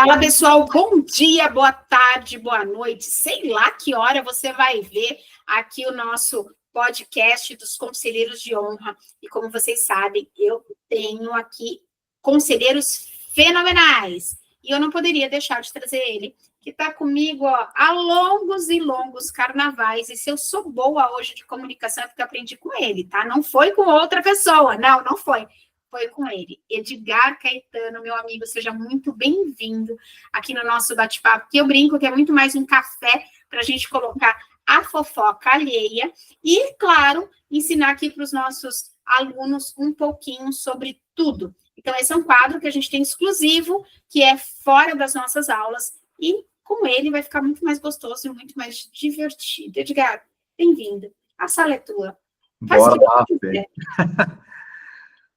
Fala, pessoal, bom dia, boa tarde, boa noite. Sei lá que hora você vai ver aqui o nosso podcast dos Conselheiros de Honra. E como vocês sabem, eu tenho aqui conselheiros fenomenais. E eu não poderia deixar de trazer ele, que está comigo há longos e longos carnavais. E se eu sou boa hoje de comunicação, é porque eu aprendi com ele, tá? Não foi com outra pessoa, não foi. Foi com ele. Edgar Caetano, meu amigo, seja muito bem-vindo aqui no nosso bate-papo, que eu brinco que é muito mais um café para a gente colocar a fofoca alheia e, claro, ensinar aqui para os nossos alunos um pouquinho sobre tudo. Então, esse é um quadro que a gente tem exclusivo, que é fora das nossas aulas, e com ele vai ficar muito mais gostoso e muito mais divertido. Edgar, bem-vindo. A sala é tua. Bora lá, Fê.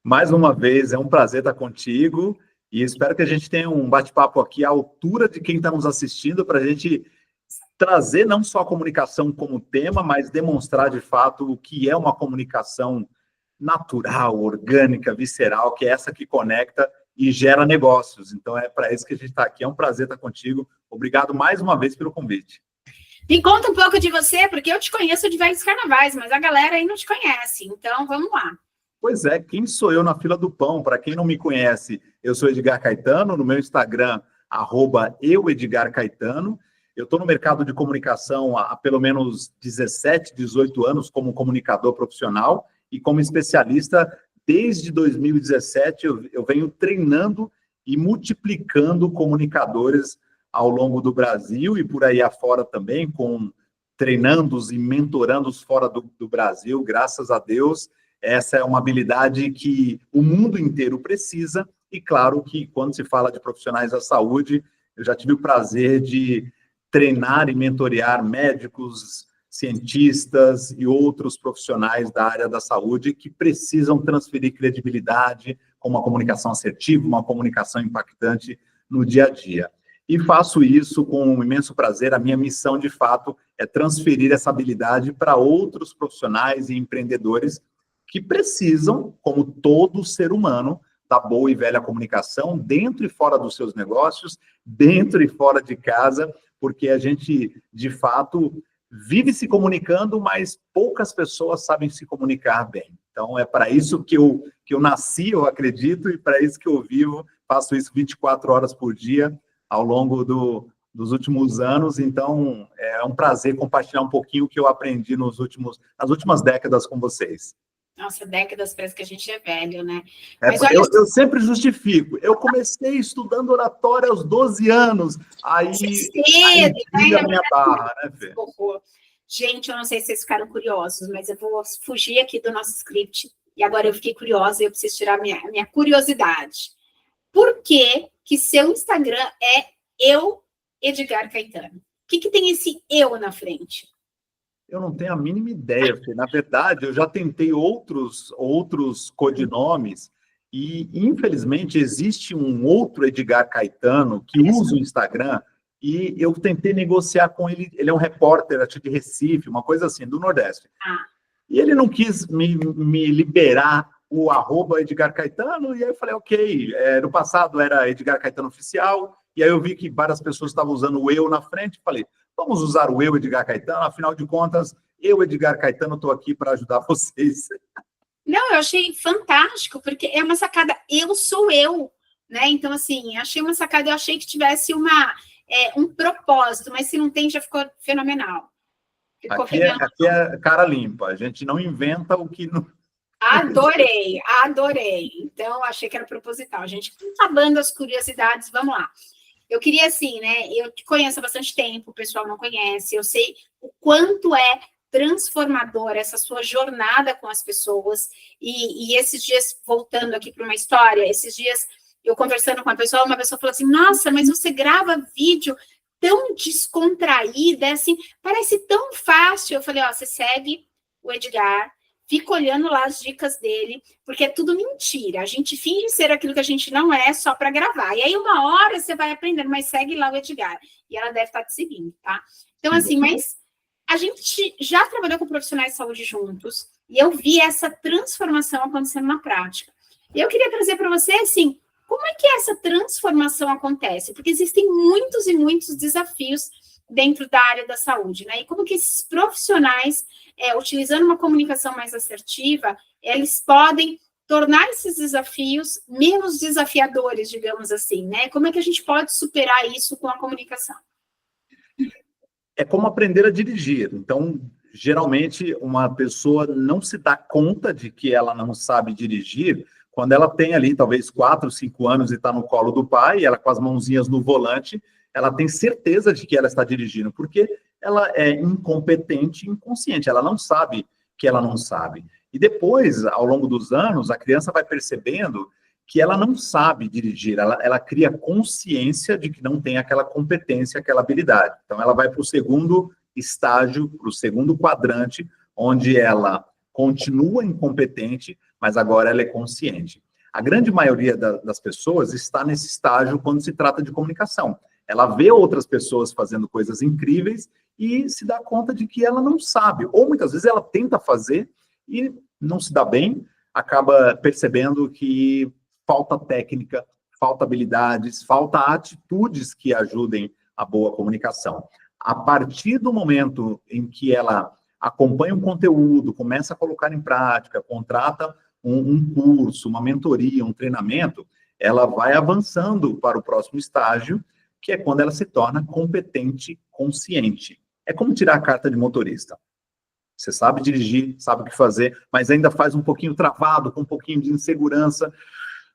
Mais uma vez, é um prazer estar contigo e espero que a gente tenha um bate-papo aqui à altura de quem está nos assistindo para a gente trazer não só a comunicação como tema, mas demonstrar de fato o que é uma comunicação natural, orgânica, visceral, que é essa que conecta e gera negócios. Então é para isso que a gente está aqui. É um prazer estar contigo. Obrigado mais uma vez pelo convite. Me conta um pouco de você, porque eu te conheço de vários carnavais, mas a galera aí não te conhece. Então, vamos lá. Pois é, quem sou eu na fila do pão? Para quem não me conhece, eu sou Edgar Caetano, no meu Instagram, @euedgarcaetano. Eu estou no mercado de comunicação há pelo menos 17, 18 anos como comunicador profissional e como especialista desde 2017 eu venho treinando e multiplicando comunicadores ao longo do Brasil e por aí afora também, treinando-os e mentorando-os fora do Brasil, graças a Deus. Essa é uma habilidade que o mundo inteiro precisa e, claro, que quando se fala de profissionais da saúde, eu já tive o prazer de treinar e mentorear médicos, cientistas e outros profissionais da área da saúde que precisam transferir credibilidade com uma comunicação assertiva, uma comunicação impactante no dia a dia. E faço isso com um imenso prazer. A minha missão, de fato, é transferir essa habilidade para outros profissionais e empreendedores que precisam, como todo ser humano, da boa e velha comunicação dentro e fora dos seus negócios, dentro e fora de casa, porque a gente, de fato, vive se comunicando, mas poucas pessoas sabem se comunicar bem. Então, é para isso que eu nasci, eu acredito, e para isso que eu vivo, faço isso 24 horas por dia, ao longo dos últimos anos. Então, é um prazer compartilhar um pouquinho o que eu aprendi nas últimas décadas com vocês. Nossa, décadas, parece que a gente é velho, né? Mas olha, eu sempre justifico. Eu comecei estudando oratória aos 12 anos. Aí a minha barra, né, Fê? Gente, eu não sei se vocês ficaram curiosos, mas eu vou fugir aqui do nosso script. E agora eu fiquei curiosa e eu preciso tirar minha curiosidade. Por que seu Instagram é eu, Edgar Caetano? O que tem esse eu na frente? Eu não tenho a mínima ideia, porque, na verdade, eu já tentei outros codinomes e, infelizmente, existe um outro Edgar Caetano que usa o Instagram e eu tentei negociar com ele. Ele é um repórter, acho de Recife, uma coisa assim, do Nordeste. E ele não quis me liberar o @Edgar Caetano, e aí eu falei, ok. No passado era Edgar Caetano Oficial, e aí eu vi que várias pessoas estavam usando o eu na frente, falei, vamos usar o eu, Edgar Caetano, afinal de contas, eu, Edgar Caetano, estou aqui para ajudar vocês. Não, eu achei fantástico, porque é uma sacada, eu sou eu, né? Então, assim, achei uma sacada, eu achei que tivesse um propósito, mas se não tem, já ficou fenomenal. Aqui é cara limpa, a gente não inventa o que não... Adorei. Então, achei que era proposital. A gente acabando as curiosidades, vamos lá. Eu queria, assim, né? Eu te conheço há bastante tempo, o pessoal não conhece, eu sei o quanto é transformadora essa sua jornada com as pessoas. E esses dias, voltando aqui para uma história, esses dias eu conversando com uma pessoa falou assim: nossa, mas você grava vídeo tão descontraída, assim, parece tão fácil. Eu falei: ó, você segue o Edgar, fica olhando lá as dicas dele, porque é tudo mentira. A gente finge ser aquilo que a gente não é só para gravar. E aí, uma hora você vai aprendendo, mas segue lá o Edgar. E ela deve estar te seguindo, tá? Então, assim, mas a gente já trabalhou com profissionais de saúde juntos, e eu vi essa transformação acontecendo na prática. E eu queria trazer para você, assim, Como é que essa transformação acontece? Porque existem muitos e muitos desafios dentro da área da saúde, né? E como que esses profissionais, utilizando uma comunicação mais assertiva, eles podem tornar esses desafios menos desafiadores, digamos assim, né? Como é que a gente pode superar isso com a comunicação? É como aprender a dirigir. Então, geralmente, uma pessoa não se dá conta de que ela não sabe dirigir quando ela tem ali, talvez, 4, 5 anos e está no colo do pai, ela com as mãozinhas no volante, ela tem certeza de que ela está dirigindo, porque ela é incompetente e inconsciente, ela não sabe que ela não sabe. E depois, ao longo dos anos, a criança vai percebendo que ela não sabe dirigir, ela cria consciência de que não tem aquela competência, aquela habilidade. Então, ela vai para o segundo estágio, para o segundo quadrante, onde ela continua incompetente, mas agora ela é consciente. A grande maioria das pessoas está nesse estágio quando se trata de comunicação. Ela vê outras pessoas fazendo coisas incríveis e se dá conta de que ela não sabe. Ou muitas vezes ela tenta fazer e não se dá bem, acaba percebendo que falta técnica, falta habilidades, falta atitudes que ajudem a boa comunicação. A partir do momento em que ela acompanha um conteúdo, começa a colocar em prática, contrata um curso, uma mentoria, um treinamento, ela vai avançando para o próximo estágio, que é quando ela se torna competente, consciente. É como tirar a carta de motorista. Você sabe dirigir, sabe o que fazer, mas ainda faz um pouquinho travado, com um pouquinho de insegurança.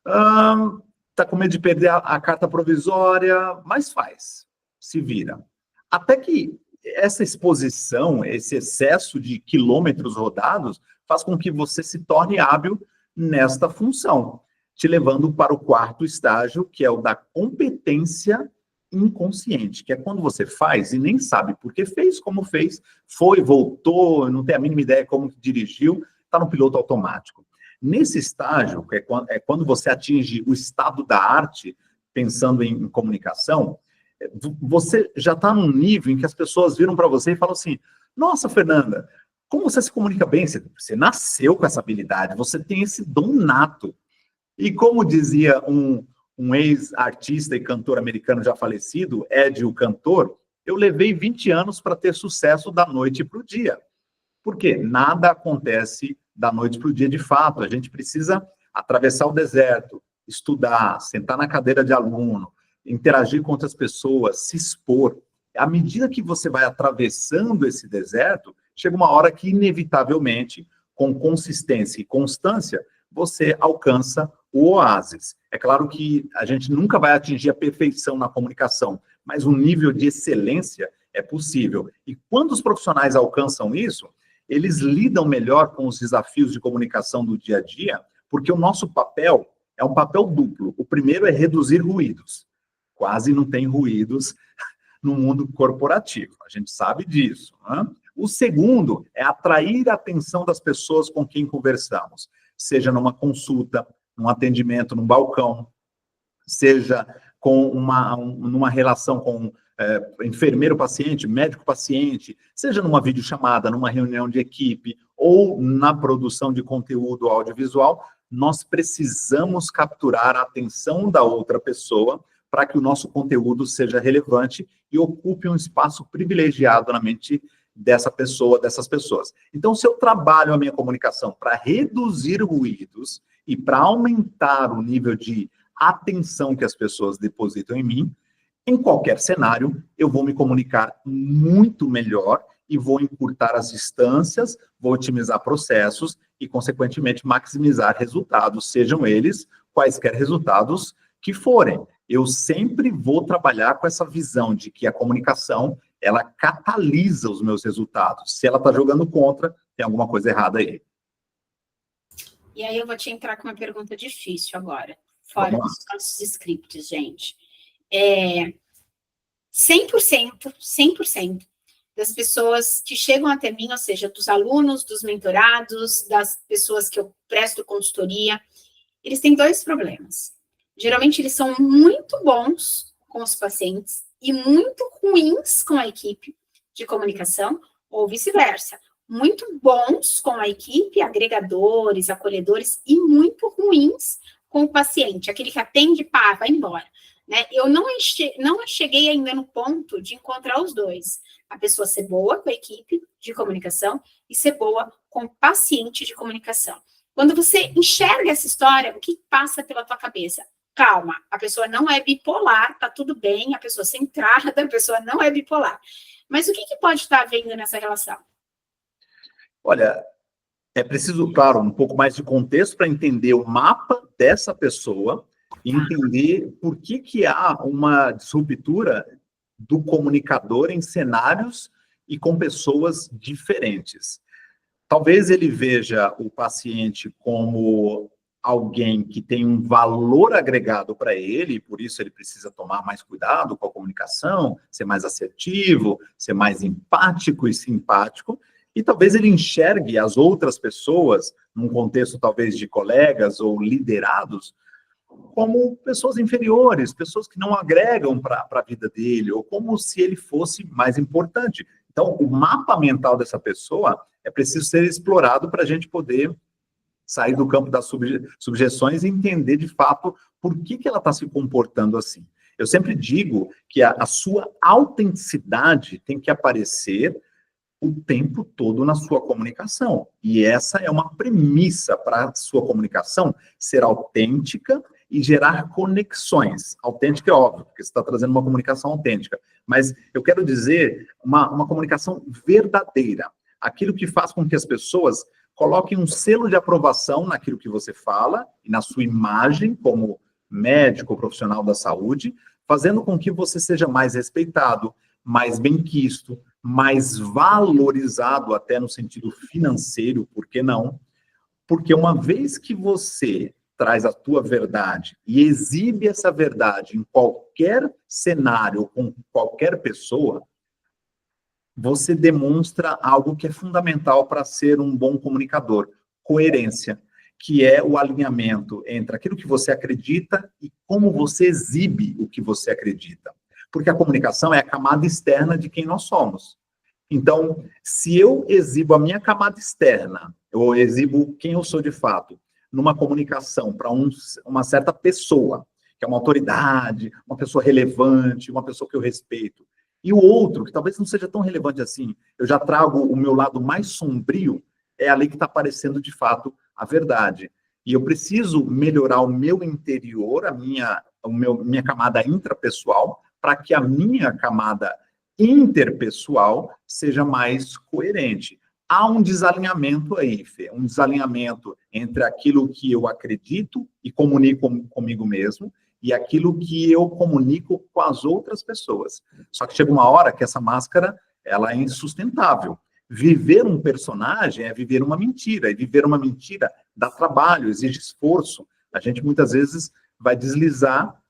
Está com medo de perder a carta provisória, mas faz, se vira. Até que essa exposição, esse excesso de quilômetros rodados, faz com que você se torne hábil nesta função, te levando para o quarto estágio, que é o da competência inconsciente, que é quando você faz e nem sabe por que fez, como fez, foi, voltou, não tem a mínima ideia como dirigiu, está no piloto automático. Nesse estágio, é quando você atinge o estado da arte, pensando em comunicação, você já está num nível em que as pessoas viram para você e falam assim, nossa, Fernanda, como você se comunica bem, você nasceu com essa habilidade, você tem esse dom nato. E como dizia um ex-artista e cantor americano já falecido, Ed, o cantor, eu levei 20 anos para ter sucesso da noite para o dia. Por quê? Nada acontece da noite para o dia de fato. A gente precisa atravessar o deserto, estudar, sentar na cadeira de aluno, interagir com outras pessoas, se expor. À medida que você vai atravessando esse deserto, chega uma hora que, inevitavelmente, com consistência e constância, você alcança o oásis. É claro que a gente nunca vai atingir a perfeição na comunicação, mas um nível de excelência é possível. E quando os profissionais alcançam isso, eles lidam melhor com os desafios de comunicação do dia a dia, porque o nosso papel é um papel duplo. O primeiro é reduzir ruídos. Quase não tem ruídos no mundo corporativo, a gente sabe disso, né? O segundo é atrair a atenção das pessoas com quem conversamos, seja numa consulta, num atendimento, num balcão, seja com numa relação com enfermeiro-paciente, médico-paciente, seja numa videochamada, numa reunião de equipe ou na produção de conteúdo audiovisual, nós precisamos capturar a atenção da outra pessoa para que o nosso conteúdo seja relevante e ocupe um espaço privilegiado na mente dessa pessoa, dessas pessoas. Então, se eu trabalho a minha comunicação para reduzir ruídos e para aumentar o nível de atenção que as pessoas depositam em mim, em qualquer cenário, eu vou me comunicar muito melhor e vou encurtar as distâncias, vou otimizar processos e, consequentemente, maximizar resultados, sejam eles quaisquer resultados que forem. Eu sempre vou trabalhar com essa visão de que a comunicação, ela catalisa os meus resultados. Se ela está jogando contra, tem alguma coisa errada aí. E aí eu vou te entrar com uma pergunta difícil agora, fora dos nossos scripts, gente. 100% das pessoas que chegam até mim, ou seja, dos alunos, dos mentorados, das pessoas que eu presto consultoria, eles têm dois problemas. Geralmente, eles são muito bons com os pacientes e muito ruins com a equipe de comunicação, ou vice-versa. Muito bons com a equipe, agregadores, acolhedores, e muito ruins com o paciente, aquele que atende, pá, vai embora. Né? Eu não cheguei ainda no ponto de encontrar os dois. A pessoa ser boa com a equipe de comunicação e ser boa com o paciente de comunicação. Quando você enxerga essa história, o que passa pela tua cabeça? Calma, a pessoa não é bipolar, tá tudo bem, a pessoa centrada, a pessoa não é bipolar. Mas o que pode estar havendo nessa relação? Olha, é preciso, claro, um pouco mais de contexto para entender o mapa dessa pessoa e entender por que há uma disruptura do comunicador em cenários e com pessoas diferentes. Talvez ele veja o paciente como alguém que tem um valor agregado para ele, e por isso ele precisa tomar mais cuidado com a comunicação, ser mais assertivo, ser mais empático e simpático, e talvez ele enxergue as outras pessoas, num contexto talvez de colegas ou liderados, como pessoas inferiores, pessoas que não agregam para a vida dele, ou como se ele fosse mais importante. Então, o mapa mental dessa pessoa é preciso ser explorado para a gente poder sair do campo das subjeções e entender, de fato, por que ela está se comportando assim. Eu sempre digo que a sua autenticidade tem que aparecer o tempo todo na sua comunicação. E essa é uma premissa para a sua comunicação ser autêntica e gerar conexões. Autêntica é óbvio, porque você está trazendo uma comunicação autêntica. Mas eu quero dizer uma comunicação verdadeira. Aquilo que faz com que as pessoas coloquem um selo de aprovação naquilo que você fala e na sua imagem como médico, profissional da saúde, fazendo com que você seja mais respeitado, mais benquisto, mais valorizado até no sentido financeiro, por que não? Porque uma vez que você traz a tua verdade e exibe essa verdade em qualquer cenário, com qualquer pessoa, você demonstra algo que é fundamental para ser um bom comunicador, coerência, que é o alinhamento entre aquilo que você acredita e como você exibe o que você acredita. Porque a comunicação é a camada externa de quem nós somos. Então, se eu exibo a minha camada externa, eu exibo quem eu sou de fato, numa comunicação para uma certa pessoa, que é uma autoridade, uma pessoa relevante, uma pessoa que eu respeito, e o outro, que talvez não seja tão relevante assim, eu já trago o meu lado mais sombrio, é ali que está aparecendo de fato a verdade. E eu preciso melhorar o meu interior, minha camada intrapessoal, para que a minha camada interpessoal seja mais coerente. Há um desalinhamento aí, Fê, um desalinhamento entre aquilo que eu acredito e comunico comigo mesmo e aquilo que eu comunico com as outras pessoas. Só que chega uma hora que essa máscara, ela é insustentável. Viver um personagem é viver uma mentira, e viver uma mentira dá trabalho, exige esforço. A gente muitas vezes vai deslizar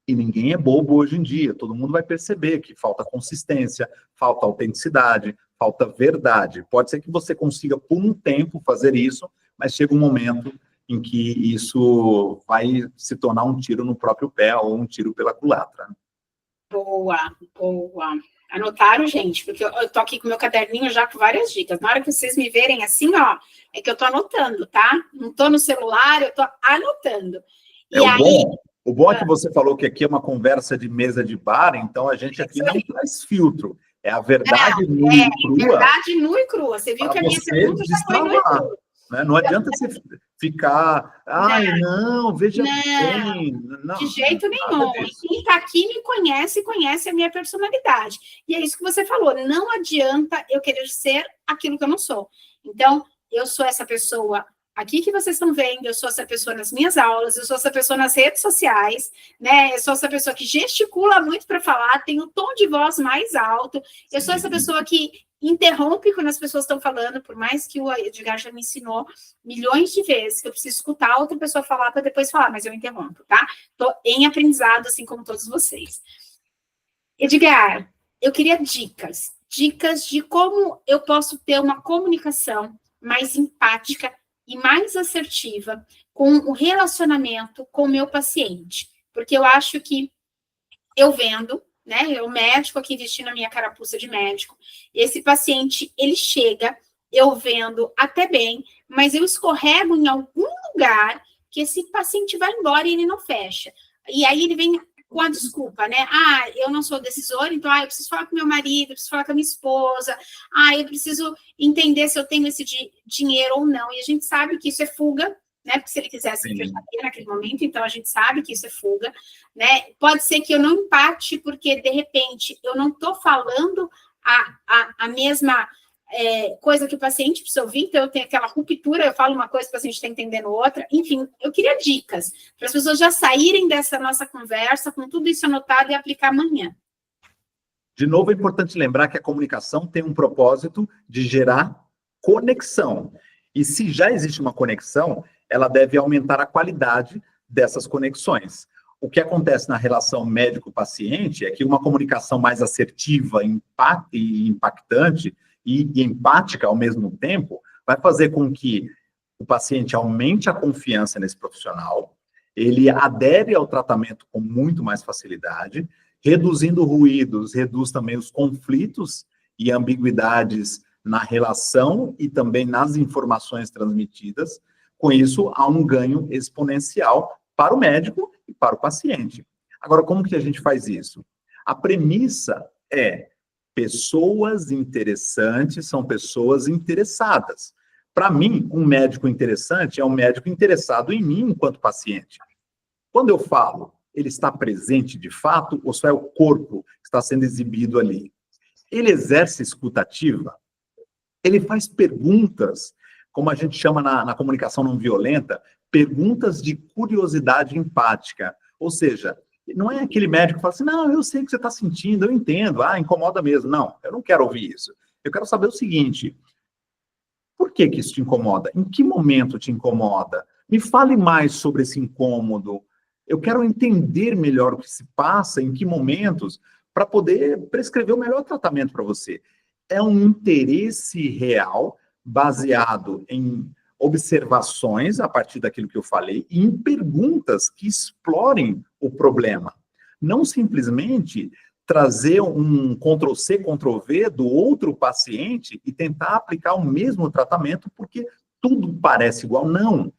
e ninguém é bobo hoje em dia. Todo mundo vai perceber que falta consistência, falta autenticidade, falta verdade. Pode ser que você consiga, por um tempo, fazer isso, mas chega um momento em que isso vai se tornar um tiro no próprio pé ou um tiro pela culatra. Boa, boa. Anotaram, gente? Porque eu tô aqui com meu caderninho já com várias dicas. Na hora que vocês me verem assim, ó, é que eu tô anotando, tá? Não tô no celular, eu tô anotando. E O bom é que você falou que aqui é uma conversa de mesa de bar, então a gente aqui não traz filtro. É a verdade nua e crua. Verdade nua e crua. Você viu que a minha pergunta já foi nua e crua. Né? Não adianta você ficar, não, veja bem. Não, de jeito nenhum. E quem está aqui me conhece a minha personalidade. E é isso que você falou. Não adianta eu querer ser aquilo que eu não sou. Então, eu sou essa pessoa aqui que vocês estão vendo, eu sou essa pessoa nas minhas aulas, eu sou essa pessoa nas redes sociais, né? Eu sou essa pessoa que gesticula muito para falar, tem o tom de voz mais alto, eu sou essa pessoa que interrompe quando as pessoas estão falando, por mais que o Edgar já me ensinou milhões de vezes que eu preciso escutar a outra pessoa falar para depois falar, mas eu interrompo, tá? Estou em aprendizado, assim como todos vocês. Edgar, eu queria dicas de como eu posso ter uma comunicação mais empática e mais assertiva com o relacionamento com o meu paciente. Porque eu acho que eu vendo, né, eu médico aqui vestindo a minha carapuça de médico, esse paciente, ele chega, eu vendo até bem, mas eu escorrego em algum lugar que esse paciente vai embora e ele não fecha. E aí ele vem com a desculpa, né? Eu não sou decisor, então, eu preciso falar com meu marido, eu preciso falar com a minha esposa, eu preciso entender se eu tenho esse dinheiro ou não. E a gente sabe que isso é fuga, né? Porque se ele quisesse, ele fecharia naquele momento, então a gente sabe que isso é fuga, né? Pode ser que eu não empate, porque, de repente, eu não estou falando a mesma coisa que o paciente precisa ouvir, então eu tenho aquela ruptura, eu falo uma coisa, o paciente está entendendo outra. Enfim, eu queria dicas para as pessoas já saírem dessa nossa conversa com tudo isso anotado e aplicar amanhã. De novo, é importante lembrar que a comunicação tem um propósito de gerar conexão. E se já existe uma conexão, ela deve aumentar a qualidade dessas conexões. O que acontece na relação médico-paciente é que uma comunicação mais assertiva, e impactante e empática ao mesmo tempo vai fazer com que o paciente aumente a confiança nesse profissional, ele adere ao tratamento com muito mais facilidade, reduzindo ruídos, reduz também os conflitos e ambiguidades na relação e também nas informações transmitidas. Com isso, há um ganho exponencial para o médico e para o paciente. Agora, como que a gente faz isso? A premissa é: pessoas interessantes são pessoas interessadas. Para mim, um médico interessante é um médico interessado em mim enquanto paciente. Quando eu falo, ele está presente de fato ou só é o corpo que está sendo exibido ali? Ele exerce escuta ativa? Ele faz perguntas, como a gente chama na comunicação não violenta, perguntas de curiosidade empática. Ou seja, não é aquele médico que fala assim, não, eu sei o que você está sentindo, eu entendo, incomoda mesmo. Não, eu não quero ouvir isso. Eu quero saber o seguinte: por que isso te incomoda? Em que momento te incomoda? Me fale mais sobre esse incômodo. Eu quero entender melhor o que se passa, em que momentos, para poder prescrever o melhor tratamento para você. É um interesse real, baseado em observações, a partir daquilo que eu falei, e em perguntas que explorem o problema. Não simplesmente trazer um Ctrl-C, Ctrl-V do outro paciente e tentar aplicar o mesmo tratamento, porque tudo parece igual. Não.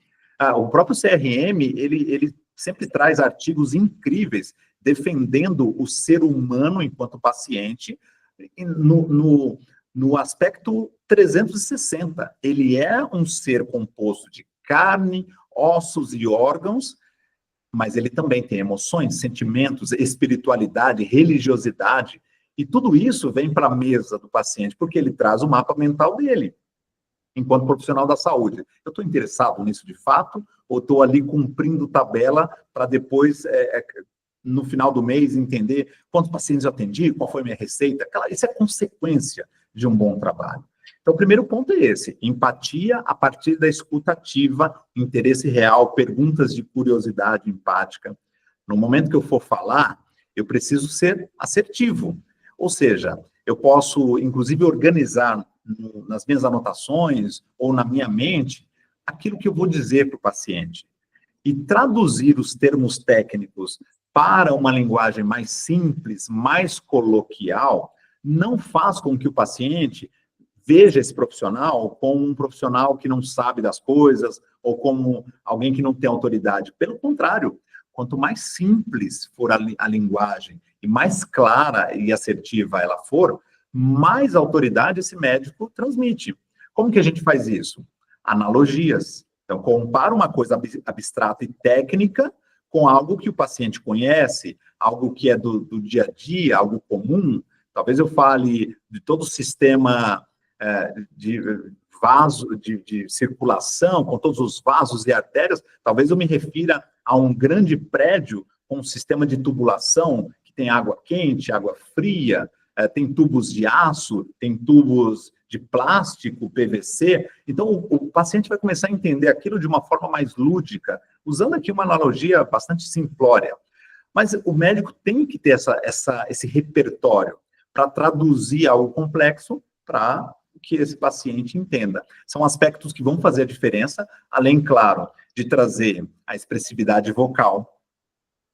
O próprio CRM, ele sempre traz artigos incríveis defendendo o ser humano enquanto paciente no aspecto 360. Ele é um ser composto de carne, ossos e órgãos, mas ele também tem emoções, sentimentos, espiritualidade, religiosidade, e tudo isso vem para a mesa do paciente, porque ele traz o mapa mental dele, enquanto profissional da saúde. Eu estou interessado nisso de fato, ou estou ali cumprindo tabela para depois, no final do mês, entender quantos pacientes eu atendi, qual foi a minha receita? Isso é consequência de um bom trabalho. Então, o primeiro ponto é esse: empatia a partir da escuta ativa, interesse real, perguntas de curiosidade empática. No momento que eu for falar, eu preciso ser assertivo. Ou seja, eu posso, inclusive, organizar nas minhas anotações ou na minha mente aquilo que eu vou dizer para o paciente. E traduzir os termos técnicos para uma linguagem mais simples, mais coloquial, não faz com que o paciente veja esse profissional como um profissional que não sabe das coisas ou como alguém que não tem autoridade. Pelo contrário, quanto mais simples for a linguagem e mais clara e assertiva ela for, mais autoridade esse médico transmite. Como que a gente faz isso? Analogias. Então, compara uma coisa abstrata e técnica com algo que o paciente conhece, algo que é do dia a dia, algo comum. Talvez eu fale de todo o sistema de vaso, de circulação, com todos os vasos e artérias. Talvez eu me refira a um grande prédio com um sistema de tubulação, que tem água quente, água fria, tem tubos de aço, tem tubos de plástico, PVC. Então, o paciente vai começar a entender aquilo de uma forma mais lúdica, usando aqui uma analogia bastante simplória. Mas o médico tem que ter esse repertório para traduzir algo complexo para que esse paciente entenda. São aspectos que vão fazer a diferença, além, claro, de trazer a expressividade vocal.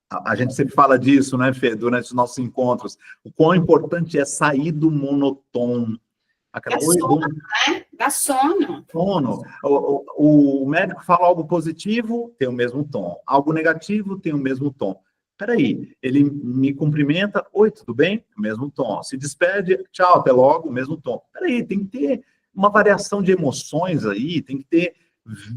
A gente sempre fala disso, né, Fê, durante os nossos encontros. O quão importante é sair do monotônico. Aquela, Dá oi, sono, né? Dá sono. sono. O médico fala algo positivo, tem o mesmo tom. Algo negativo, tem o mesmo tom. Peraí, ele me cumprimenta, oi, tudo bem? O mesmo tom. Se despede, tchau, até logo, o mesmo tom. Peraí, tem que ter uma variação de emoções aí, tem que ter,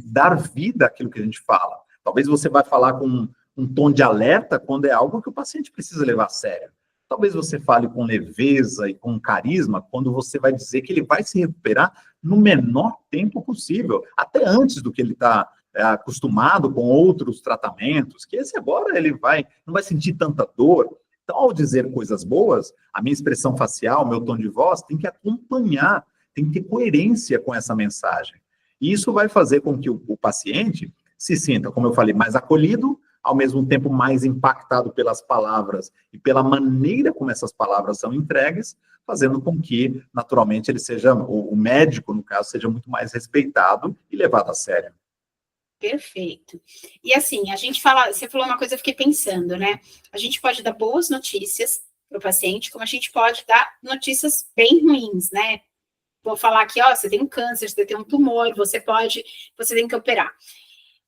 dar vida àquilo que a gente fala. Talvez você vai falar com um tom de alerta quando é algo que o paciente precisa levar a sério. Talvez você fale com leveza e com carisma quando você vai dizer que ele vai se recuperar no menor tempo possível, até antes do que ele está acostumado com outros tratamentos, que esse agora ele não vai sentir tanta dor. Então, ao dizer coisas boas, a minha expressão facial, meu tom de voz, tem que acompanhar, tem que ter coerência com essa mensagem. E isso vai fazer com que o paciente se sinta, como eu falei, mais acolhido, ao mesmo tempo mais impactado pelas palavras e pela maneira como essas palavras são entregues, fazendo com que, naturalmente, ele seja, o médico, no caso, seja muito mais respeitado e levado a sério. Perfeito. E assim, a gente fala, você falou uma coisa, eu fiquei pensando, né? A gente pode dar boas notícias para o paciente, como a gente pode dar notícias bem ruins, né? Vou falar aqui, ó, você tem um câncer, você tem um tumor, você tem que operar.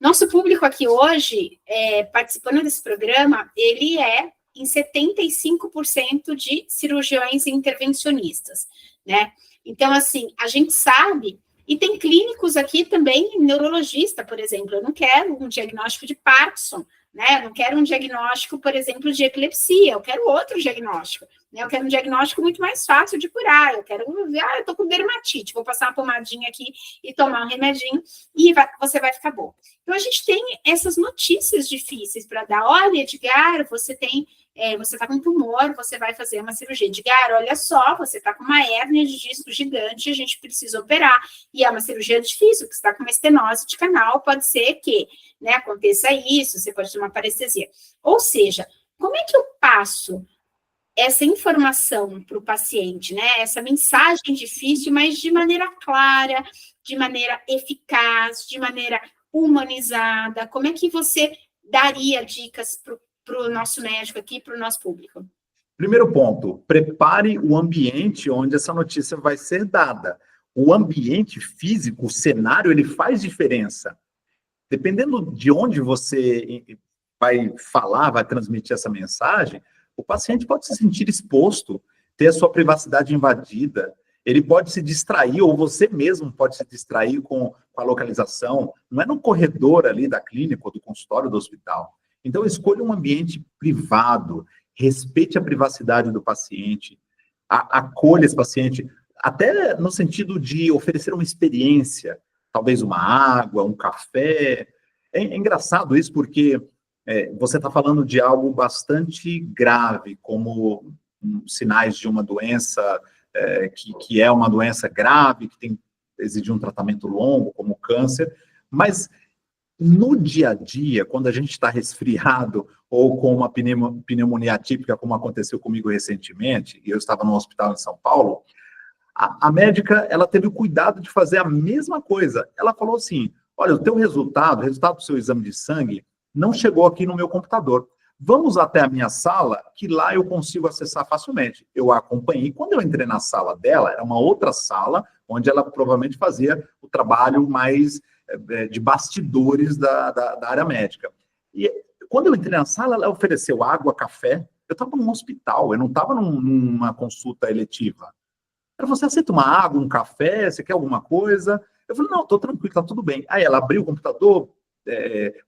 Nosso público aqui hoje, participando desse programa, ele é em 75% de cirurgiões intervencionistas, né? Então, assim, a gente sabe, e tem clínicos aqui também, neurologista, por exemplo, eu não quero um diagnóstico de Parkinson, né? Eu não quero um diagnóstico, por exemplo, de epilepsia, eu quero outro diagnóstico, né? Eu quero um diagnóstico muito mais fácil de curar, eu quero, eu tô com dermatite, vou passar uma pomadinha aqui e tomar um remedinho e você vai ficar bom. Então, a gente tem essas notícias difíceis para dar. Olha, Edgar, você está com tumor, você vai fazer uma cirurgia. Edgar, olha só, você está com uma hérnia de disco gigante, a gente precisa operar. E é uma cirurgia difícil, porque você está com uma estenose de canal, pode ser que, né, aconteça isso, você pode ter uma parestesia. Ou seja, como é que eu passo essa informação para o paciente, né? Essa mensagem difícil, mas de maneira clara, de maneira eficaz, de maneira humanizada? Como é que você daria dicas para o nosso médico aqui, para o nosso público? Primeiro ponto, prepare o ambiente onde essa notícia vai ser dada. O ambiente físico, o cenário, ele faz diferença. Dependendo de onde você vai falar, vai transmitir essa mensagem, o paciente pode se sentir exposto, ter a sua privacidade invadida, ele pode se distrair, ou você mesmo pode se distrair com a localização. Não é no corredor ali da clínica ou do consultório do hospital. Então, escolha um ambiente privado, respeite a privacidade do paciente, acolha esse paciente, até no sentido de oferecer uma experiência, talvez uma água, um café. É engraçado isso, porque você está falando de algo bastante grave, como sinais de uma doença que é uma doença grave, que tem exigir um tratamento longo, como câncer, mas no dia a dia, quando a gente está resfriado ou com uma pneumonia atípica, como aconteceu comigo recentemente, e eu estava no hospital em São Paulo, a médica, ela teve o cuidado de fazer a mesma coisa. Ela falou assim, olha, o teu resultado, o resultado do seu exame de sangue, não chegou aqui no meu computador. Vamos até a minha sala, que lá eu consigo acessar facilmente. Eu a acompanhei. Quando eu entrei na sala dela, era uma outra sala, onde ela provavelmente fazia o trabalho mais de bastidores da área médica. E quando eu entrei na sala, ela ofereceu água, café. Eu estava num hospital, eu não estava numa consulta eletiva. Ela falou, você aceita uma água, um café, você quer alguma coisa? Eu falei, não, estou tranquilo, está tudo bem. Aí ela abriu o computador,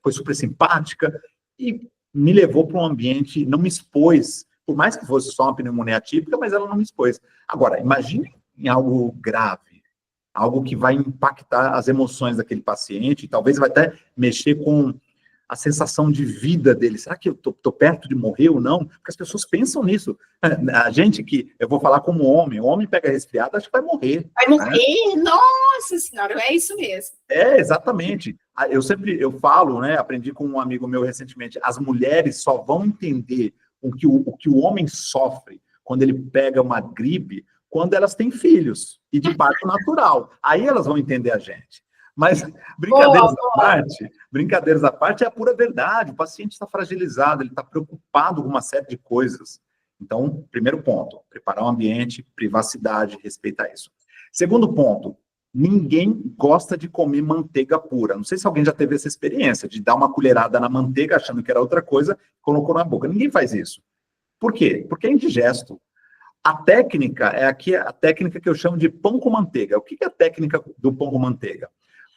foi super simpática e me levou para um ambiente, não me expôs, por mais que fosse só uma pneumonia atípica, mas ela não me expôs. Agora, imagine em algo grave, algo que vai impactar as emoções daquele paciente, talvez vai até mexer com a sensação de vida dele. Será que eu estou perto de morrer ou não? Porque as pessoas pensam nisso. A gente que, eu vou falar como homem, o homem pega resfriado, acha que vai morrer. Vai morrer? Né? Nossa Senhora, é isso mesmo. Exatamente. Eu falo, né, aprendi com um amigo meu recentemente, as mulheres só vão entender o que o homem sofre quando ele pega uma gripe, quando elas têm filhos, e de parto natural. Aí elas vão entender a gente. Mas, brincadeiras à parte, é a pura verdade. O paciente está fragilizado, ele está preocupado com uma série de coisas. Então, primeiro ponto, preparar o ambiente, privacidade, respeitar isso. Segundo ponto, ninguém gosta de comer manteiga pura. Não sei se alguém já teve essa experiência de dar uma colherada na manteiga achando que era outra coisa, colocou na boca. Ninguém faz isso. Por quê? Porque é indigesto. A técnica é aqui a técnica que eu chamo de pão com manteiga. O que é a técnica do pão com manteiga?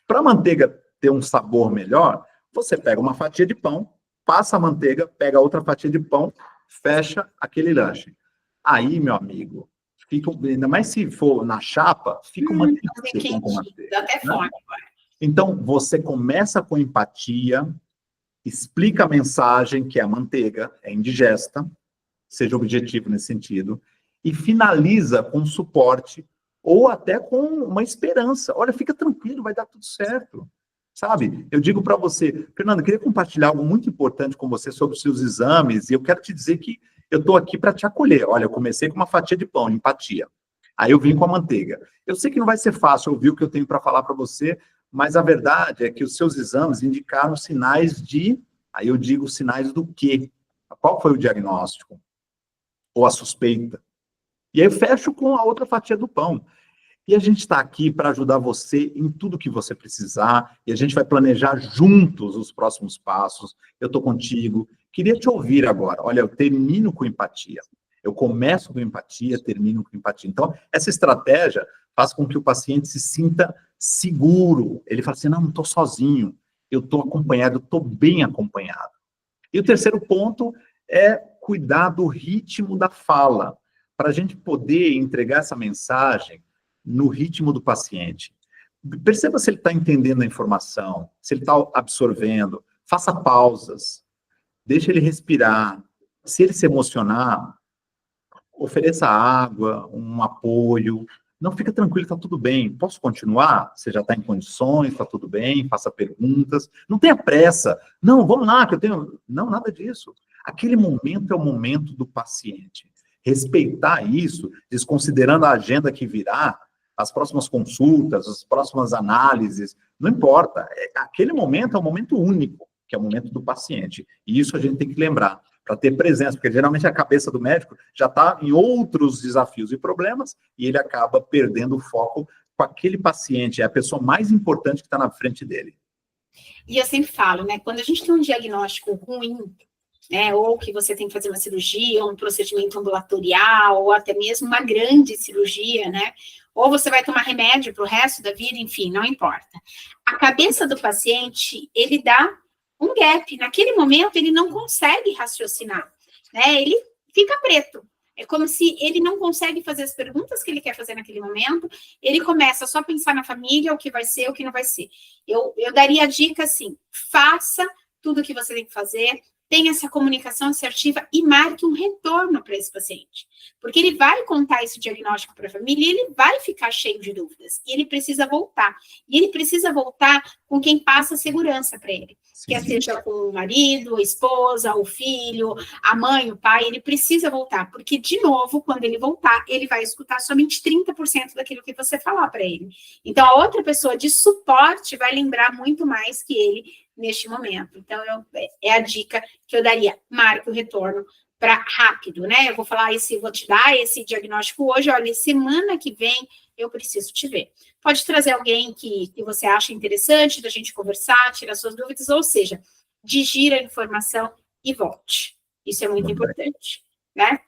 Para a manteiga ter um sabor melhor, você pega uma fatia de pão, passa a manteiga, pega outra fatia de pão, fecha aquele lanche. Aí, meu amigo, fica, ainda mais se for na chapa, fica uma delícia pão com manteiga. Dá até fome agora. Então, você começa com empatia, explica a mensagem que a manteiga é indigesta, seja objetivo nesse sentido, e finaliza com suporte ou até com uma esperança. Olha, fica tranquilo, vai dar tudo certo. Sabe? Eu digo para você, Fernando, eu queria compartilhar algo muito importante com você sobre os seus exames, e eu quero te dizer que eu estou aqui para te acolher. Olha, eu comecei com uma fatia de pão, empatia. Aí eu vim com a manteiga. Eu sei que não vai ser fácil ouvir o que eu tenho para falar para você, mas a verdade é que os seus exames indicaram sinais de... Aí eu digo sinais do quê? Qual foi o diagnóstico? Ou a suspeita? E aí eu fecho com a outra fatia do pão. E a gente está aqui para ajudar você em tudo que você precisar, e a gente vai planejar juntos os próximos passos. Eu estou contigo. Queria te ouvir agora. Olha, eu termino com empatia. Eu começo com empatia, termino com empatia. Então, essa estratégia faz com que o paciente se sinta seguro. Ele fala assim, não estou sozinho, eu estou acompanhado, eu estou bem acompanhado. E o terceiro ponto é cuidar do ritmo da fala, para a gente poder entregar essa mensagem no ritmo do paciente. Perceba se ele está entendendo a informação, se ele está absorvendo. Faça pausas, deixe ele respirar. Se ele se emocionar, ofereça água, um apoio. Não, fica tranquilo, está tudo bem. Posso continuar? Você já está em condições, está tudo bem, faça perguntas. Não tenha pressa. Não, vamos lá, que eu tenho... Não, nada disso. Aquele momento é o momento do paciente. Respeitar isso, desconsiderando a agenda que virá, as próximas consultas, as próximas análises, não importa. Aquele momento é um momento único, que é o momento do paciente. E isso a gente tem que lembrar, para ter presença, porque geralmente a cabeça do médico já está em outros desafios e problemas, e ele acaba perdendo o foco com aquele paciente, é a pessoa mais importante que está na frente dele. E eu sempre falo, né, quando a gente tem um diagnóstico ruim, né, ou que você tem que fazer uma cirurgia, um procedimento ambulatorial, ou até mesmo uma grande cirurgia, né, ou você vai tomar remédio para o resto da vida, enfim, não importa. A cabeça do paciente, ele dá um gap. Naquele momento, ele não consegue raciocinar, né? Ele fica preto. É como se ele não consegue fazer as perguntas que ele quer fazer naquele momento, ele começa só a pensar na família, o que vai ser, o que não vai ser. Eu daria a dica assim, faça tudo o que você tem que fazer, tenha essa comunicação assertiva e marque um retorno para esse paciente. Porque ele vai contar esse diagnóstico para a família e ele vai ficar cheio de dúvidas. E ele precisa voltar. E ele precisa voltar com quem passa segurança para ele. Sim. Quer seja com o marido, a esposa, o filho, a mãe, o pai, ele precisa voltar. Porque, de novo, quando ele voltar, ele vai escutar somente 30% daquilo que você falar para ele. Então, a outra pessoa de suporte vai lembrar muito mais que ele neste momento. Então, é a dica que eu daria. Marque o retorno para rápido, né? Eu vou falar vou te dar esse diagnóstico hoje, olha, semana que vem eu preciso te ver. Pode trazer alguém que você acha interessante da gente conversar, tirar suas dúvidas, ou seja, digira a informação e volte. Isso é muito importante, né?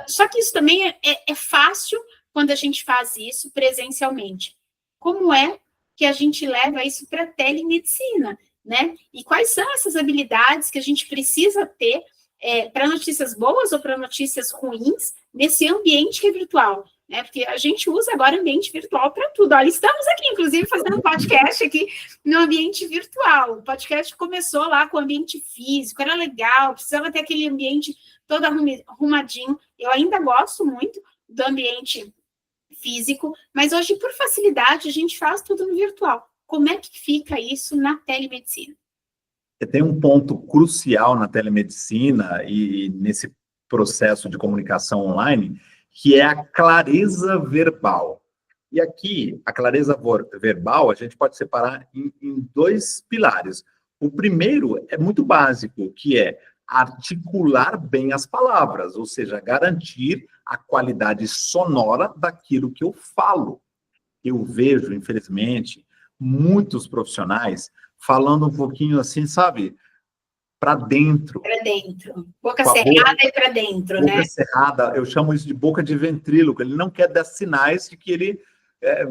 Só que isso também é fácil quando a gente faz isso presencialmente. Como é que a gente leva isso para a telemedicina, né? E quais são essas habilidades que a gente precisa ter para notícias boas ou para notícias ruins nesse ambiente que é virtual, né? Porque a gente usa agora ambiente virtual para tudo. Olha, estamos aqui, inclusive, fazendo um podcast aqui no ambiente virtual. O podcast começou lá com o ambiente físico, era legal, precisava ter aquele ambiente todo arrumadinho. Eu ainda gosto muito do ambiente físico, mas hoje, por facilidade, a gente faz tudo no virtual. Como é que fica isso na telemedicina? Tem um ponto crucial na telemedicina e nesse processo de comunicação online, que é a clareza verbal. E aqui, a clareza verbal, a gente pode separar em dois pilares. O primeiro é muito básico, que é articular bem as palavras, ou seja, garantir a qualidade sonora daquilo que eu falo. Eu vejo, infelizmente, muitos profissionais falando um pouquinho assim, sabe, para dentro. Para dentro. Boca Com a cerrada e para dentro, né? boca cerrada, eu chamo isso de boca de ventríloco. Ele não quer dar sinais de que ele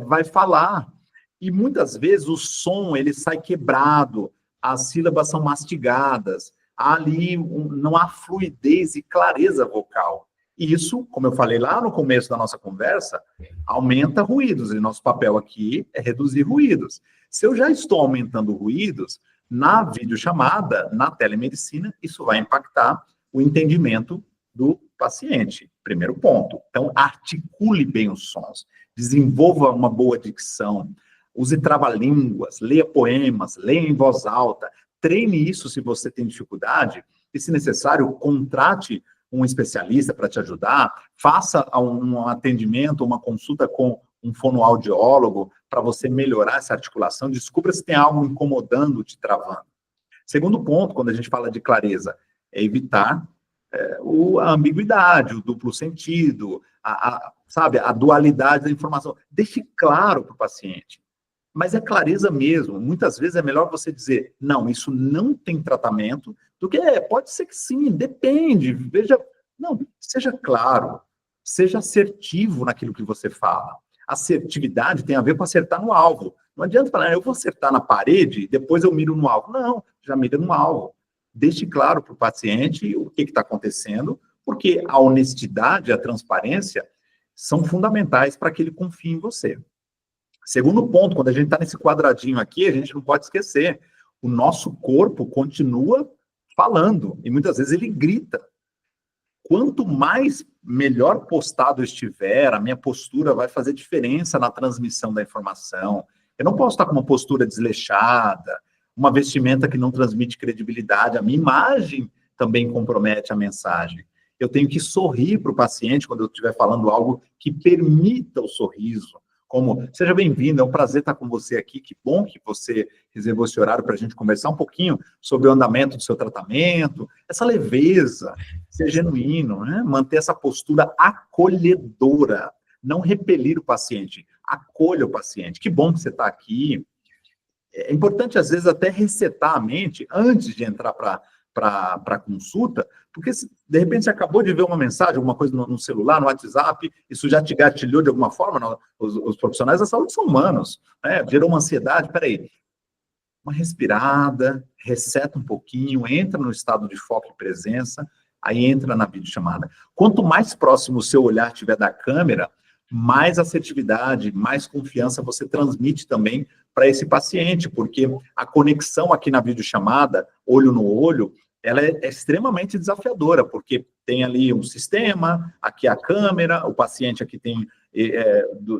vai falar. E muitas vezes o som ele sai quebrado, as sílabas são mastigadas, ali não há fluidez e clareza vocal. E isso, como eu falei lá no começo da nossa conversa, aumenta ruídos. E nosso papel aqui é reduzir ruídos. Se eu já estou aumentando ruídos, na videochamada, na telemedicina, isso vai impactar o entendimento do paciente. Primeiro ponto. Então, articule bem os sons, desenvolva uma boa dicção, use trava-línguas, leia poemas, leia em voz alta, treine isso se você tem dificuldade e, se necessário, contrate um especialista para te ajudar, faça um atendimento, uma consulta com um fonoaudiólogo para você melhorar essa articulação, descubra se tem algo incomodando, te travando. Segundo ponto, quando a gente fala de clareza, é evitar a ambiguidade, o duplo sentido, sabe, a dualidade da informação. Deixe claro para o paciente. Mas é clareza mesmo. Muitas vezes é melhor você dizer, não, isso não tem tratamento, do que pode ser que sim, depende. Veja, não, seja claro, seja assertivo naquilo que você fala. Assertividade tem a ver com acertar no alvo. Não adianta falar, eu vou acertar na parede, depois eu miro no alvo. Não, já mira no alvo. Deixe claro para o paciente o que está acontecendo, porque a honestidade e a transparência são fundamentais para que ele confie em você. Segundo ponto, quando a gente está nesse quadradinho aqui, a gente não pode esquecer, o nosso corpo continua falando, e muitas vezes ele grita. Quanto mais melhor postado eu estiver, a minha postura vai fazer diferença na transmissão da informação. Eu não posso estar com uma postura desleixada, uma vestimenta que não transmite credibilidade. A minha imagem também compromete a mensagem. Eu tenho que sorrir para o paciente quando eu estiver falando algo que permita o sorriso. Como, seja bem-vindo, é um prazer estar com você aqui, que bom que você reservou esse horário para a gente conversar um pouquinho sobre o andamento do seu tratamento, essa leveza, ser genuíno, né? Manter essa postura acolhedora, não repelir o paciente, acolha o paciente. Que bom que você está aqui. É importante, às vezes, até resetar a mente antes de entrar para a consulta, porque se, de repente, você acabou de ver uma mensagem, alguma coisa no celular, no WhatsApp, isso já te gatilhou de alguma forma. Não? Os profissionais da saúde são humanos, né? Gerou uma ansiedade, peraí, uma respirada, reseta um pouquinho, entra no estado de foco e presença, aí entra na videochamada. Quanto mais próximo o seu olhar estiver da câmera, mais assertividade, mais confiança você transmite também para esse paciente, porque a conexão aqui na videochamada, olho no olho, ela é extremamente desafiadora, porque tem ali um sistema, aqui a câmera, o paciente aqui tem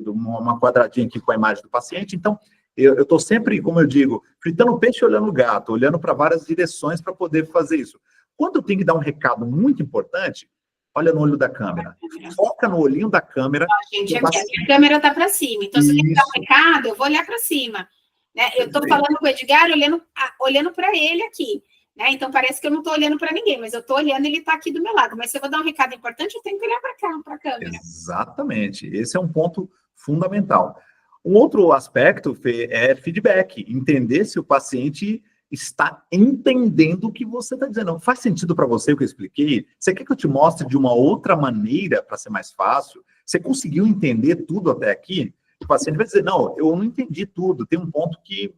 uma quadradinha aqui com a imagem do paciente. Então, eu estou sempre, como eu digo, fritando peixe e olhando o gato, olhando para várias direções para poder fazer isso. Quando eu tenho que dar um recado muito importante, olha no olho da câmera. Foca no olhinho da câmera. Gente, a minha câmera está para cima. Então, se eu tenho que dar um recado, eu vou olhar para cima. Né? Eu estou falando com o Edgar, olhando para ele aqui. Né? Então, parece que eu não estou olhando para ninguém, mas eu estou olhando e ele está aqui do meu lado. Mas se eu vou dar um recado importante, eu tenho que olhar para cá, para a câmera. Exatamente. Esse é um ponto fundamental. Um outro aspecto, Fê, é feedback. Entender se o paciente está entendendo o que você está dizendo. Faz sentido para você o que eu expliquei? Você quer que eu te mostre de uma outra maneira para ser mais fácil? Você conseguiu entender tudo até aqui? O paciente vai dizer, não, eu não entendi tudo, tem um ponto que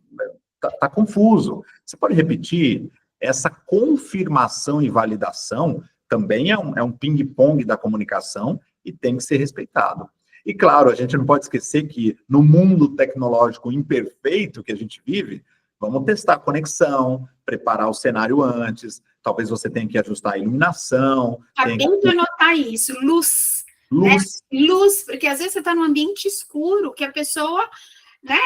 está confuso. Você pode repetir? Essa confirmação e validação também é um ping-pong da comunicação e tem que ser respeitado. E, claro, a gente não pode esquecer que no mundo tecnológico imperfeito que a gente vive, vamos testar a conexão, preparar o cenário antes, talvez você tenha que ajustar a iluminação. Acabei de anotar isso, luz. Luz. Né? Luz, porque às vezes você está num ambiente escuro, que a pessoa, né,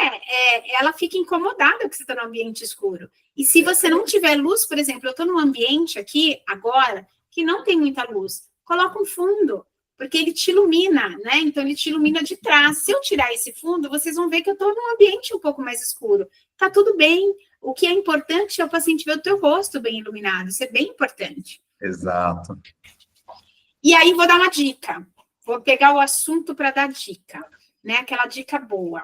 ela fica incomodada que você está num ambiente escuro. E se você não tiver luz, por exemplo, eu estou num ambiente aqui, agora, que não tem muita luz, coloca um fundo. porque ele te ilumina, né? Então, ele te ilumina de trás. Se eu tirar esse fundo, vocês vão ver que eu estou num ambiente um pouco mais escuro. Tá tudo bem. O que é importante é o paciente ver o teu rosto bem iluminado. Isso é bem importante. Exato. E aí, vou dar uma dica. Vou pegar o assunto para dar dica, né? Aquela dica boa.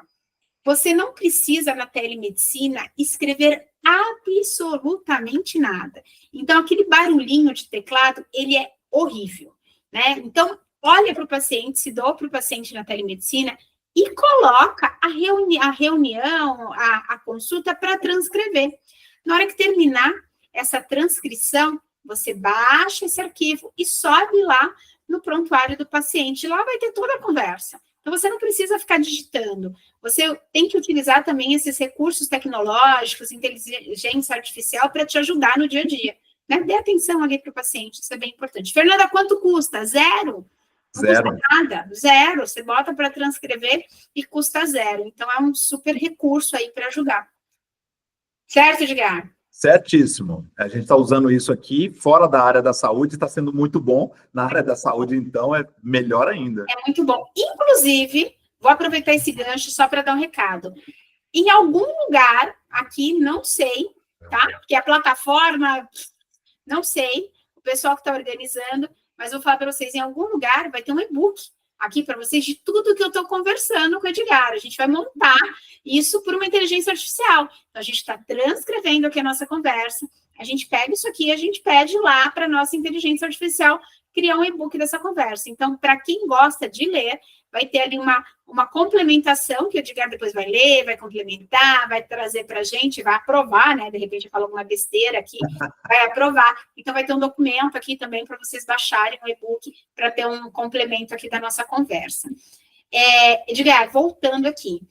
Você não precisa, na telemedicina, escrever absolutamente nada. Então, aquele barulhinho de teclado, ele é horrível, né? Então, olha para o paciente, se doa para o paciente na telemedicina e coloca a reunião, a consulta para transcrever. Na hora que terminar essa transcrição, você baixa esse arquivo e sobe lá no prontuário do paciente. Lá vai ter toda a conversa. Então, você não precisa ficar digitando. Você tem que utilizar também esses recursos tecnológicos, inteligência artificial, para te ajudar no dia a dia. Né? Dê atenção ali para o paciente, isso é bem importante. Fernanda, quanto custa? Zero. Não custa nada, zero. Você bota para transcrever e custa zero. Então, é um super recurso aí para ajudar. Certo, Edgar? Certíssimo. A gente está usando isso aqui fora da área da saúde, está sendo muito bom. Na área da saúde, então, é melhor ainda. É muito bom. Inclusive, vou aproveitar esse gancho só para dar um recado. Em algum lugar, aqui, não sei, tá? Porque a plataforma, não sei, o pessoal que está organizando, mas vou falar para vocês, em algum lugar vai ter um e-book aqui para vocês de tudo que eu estou conversando com o Edgar. A gente vai montar isso por uma inteligência artificial. Então, a gente está transcrevendo aqui a nossa conversa, a gente pega isso aqui, a gente pede lá para a nossa inteligência artificial criar um e-book dessa conversa. Então, para quem gosta de ler, vai ter ali uma complementação, que o Edgar depois vai ler, vai complementar, vai trazer para a gente, vai aprovar, né? De repente eu falo alguma besteira aqui, vai aprovar. Então, vai ter um documento aqui também para vocês baixarem o e-book para ter um complemento aqui da nossa conversa. Edgar, voltando aqui.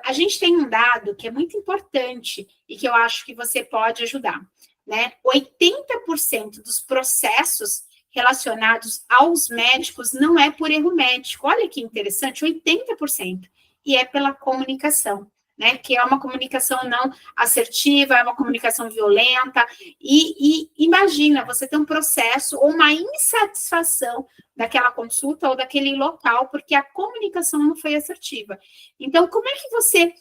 A gente tem um dado que é muito importante e que eu acho que você pode ajudar, né? 80% dos processos relacionados aos médicos não é por erro médico. Olha que interessante, 80%. E é pela comunicação, né? Que é uma comunicação não assertiva, é uma comunicação violenta. E imagina, você tem um processo ou uma insatisfação daquela consulta ou daquele local, porque a comunicação não foi assertiva. Então, como é que você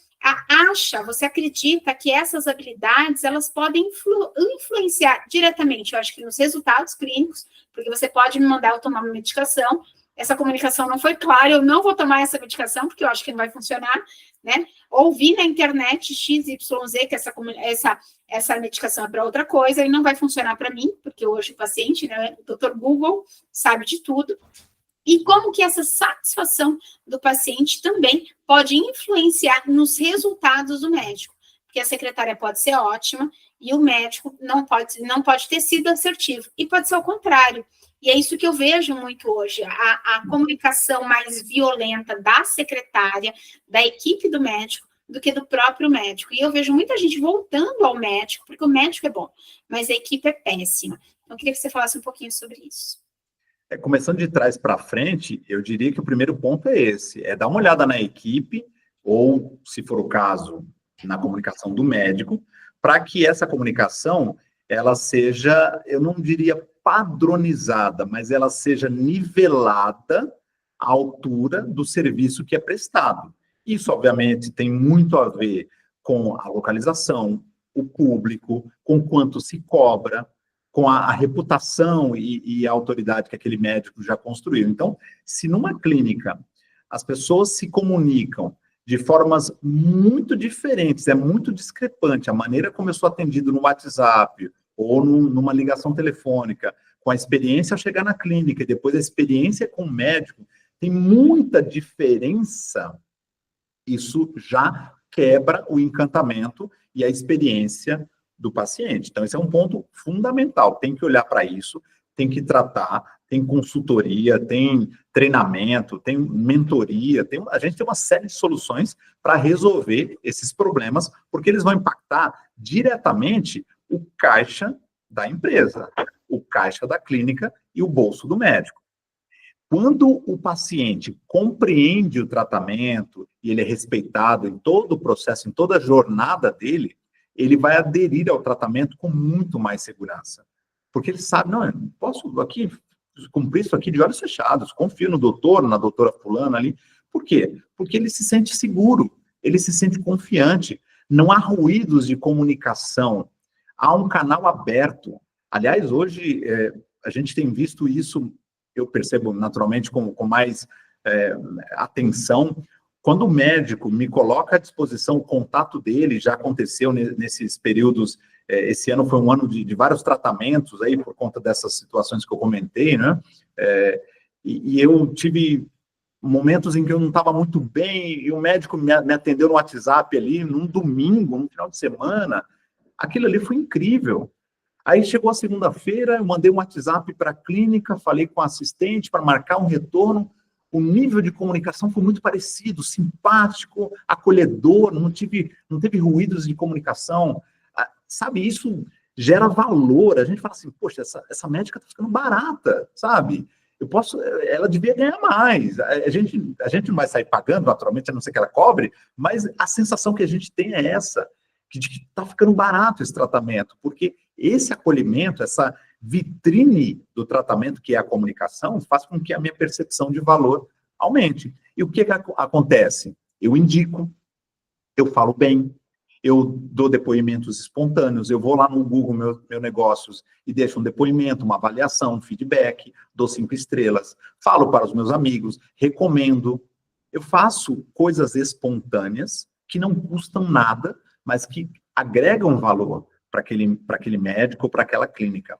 você acredita que essas habilidades, elas podem influenciar diretamente, eu acho que nos resultados clínicos, porque você pode me mandar eu tomar uma medicação, essa comunicação não foi clara, eu não vou tomar essa medicação, porque eu acho que não vai funcionar, né? Ouvi na internet XYZ que essa medicação é para outra coisa e não vai funcionar para mim, porque hoje o paciente, né, o Dr. Google sabe de tudo. E como que essa satisfação do paciente também pode influenciar nos resultados do médico. Porque a secretária pode ser ótima e o médico não pode ter sido assertivo. E pode ser o contrário. E é isso que eu vejo muito hoje. A comunicação mais violenta da secretária, da equipe do médico, do que do próprio médico. E eu vejo muita gente voltando ao médico, porque o médico é bom, mas a equipe é péssima. Então, eu queria que você falasse um pouquinho sobre isso. Começando de trás para frente, eu diria que o primeiro ponto é esse, é dar uma olhada na equipe, ou, se for o caso, na comunicação do médico, para que essa comunicação, ela seja, eu não diria padronizada, mas ela seja nivelada à altura do serviço que é prestado. Isso, obviamente, tem muito a ver com a localização, o público, com quanto se cobra, com a reputação e a autoridade que aquele médico já construiu. Então, se numa clínica as pessoas se comunicam de formas muito diferentes, é muito discrepante a maneira como eu sou atendido no WhatsApp ou numa ligação telefônica, com a experiência ao chegar na clínica e depois a experiência com o médico, tem muita diferença, isso já quebra o encantamento e a experiência do paciente. Então, esse é um ponto fundamental. Tem que olhar para isso, tem que tratar, tem consultoria, tem treinamento, tem mentoria, a gente tem uma série de soluções para resolver esses problemas, porque eles vão impactar diretamente o caixa da empresa, o caixa da clínica e o bolso do médico. Quando o paciente compreende o tratamento e ele é respeitado em todo o processo, em toda a jornada dele, ele vai aderir ao tratamento com muito mais segurança. Porque ele sabe, não, eu posso aqui cumprir isso aqui de olhos fechados, confio no doutor, na doutora fulana ali. Por quê? Porque ele se sente seguro, ele se sente confiante. Não há ruídos de comunicação, há um canal aberto. Aliás, hoje a gente tem visto isso, eu percebo naturalmente com mais atenção, quando o médico me coloca à disposição o contato dele, já aconteceu nesses períodos, esse ano foi um ano de vários tratamentos aí por conta dessas situações que eu comentei, né? E eu tive momentos em que eu não estava muito bem, e o médico me atendeu no WhatsApp ali, num domingo, num final de semana. Aquilo ali foi incrível. Aí chegou a segunda-feira, eu mandei um WhatsApp para a clínica, falei com a assistente para marcar um retorno. O nível de comunicação foi muito parecido, simpático, acolhedor, não teve ruídos de comunicação. Sabe, isso gera valor. A gente fala assim, poxa, essa médica está ficando barata, sabe? Ela devia ganhar mais. A gente não vai sair pagando, naturalmente, a não ser que ela cobre, mas a sensação que a gente tem é essa, que está ficando barato esse tratamento, porque esse acolhimento, essa vitrine do tratamento, que é a comunicação, faz com que a minha percepção de valor aumente. E o que acontece? Eu indico, eu falo bem, eu dou depoimentos espontâneos, eu vou lá no Google meu Negócios e deixo um depoimento, uma avaliação, um feedback, dou 5 estrelas, falo para os meus amigos, recomendo. Eu faço coisas espontâneas que não custam nada, mas que agregam valor para aquele médico ou para aquela clínica.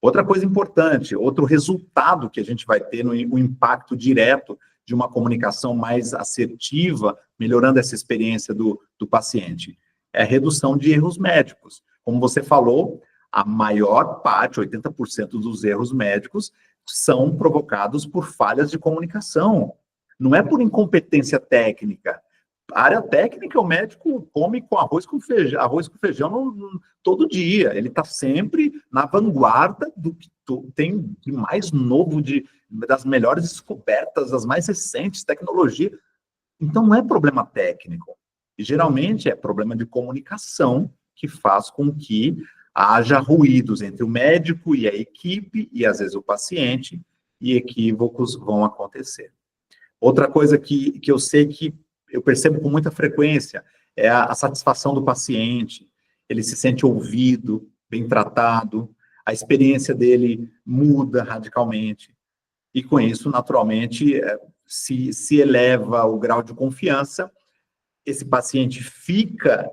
Outra coisa importante, outro resultado que a gente vai ter no impacto direto de uma comunicação mais assertiva, melhorando essa experiência do paciente, é a redução de erros médicos. Como você falou, a maior parte, 80% dos erros médicos, são provocados por falhas de comunicação. Não é por incompetência técnica. A área técnica, o médico come com arroz com feijão todo dia. Ele está sempre na vanguarda do que tem de mais novo, das melhores descobertas, das mais recentes tecnologias. Então, não é problema técnico. E, geralmente, é problema de comunicação que faz com que haja ruídos entre o médico e a equipe, e, às vezes, o paciente, e equívocos vão acontecer. Outra coisa que eu sei que eu percebo com muita frequência é a satisfação do paciente. Ele se sente ouvido, bem tratado, a experiência dele muda radicalmente. E, com isso, naturalmente, se eleva o grau de confiança. Esse paciente fica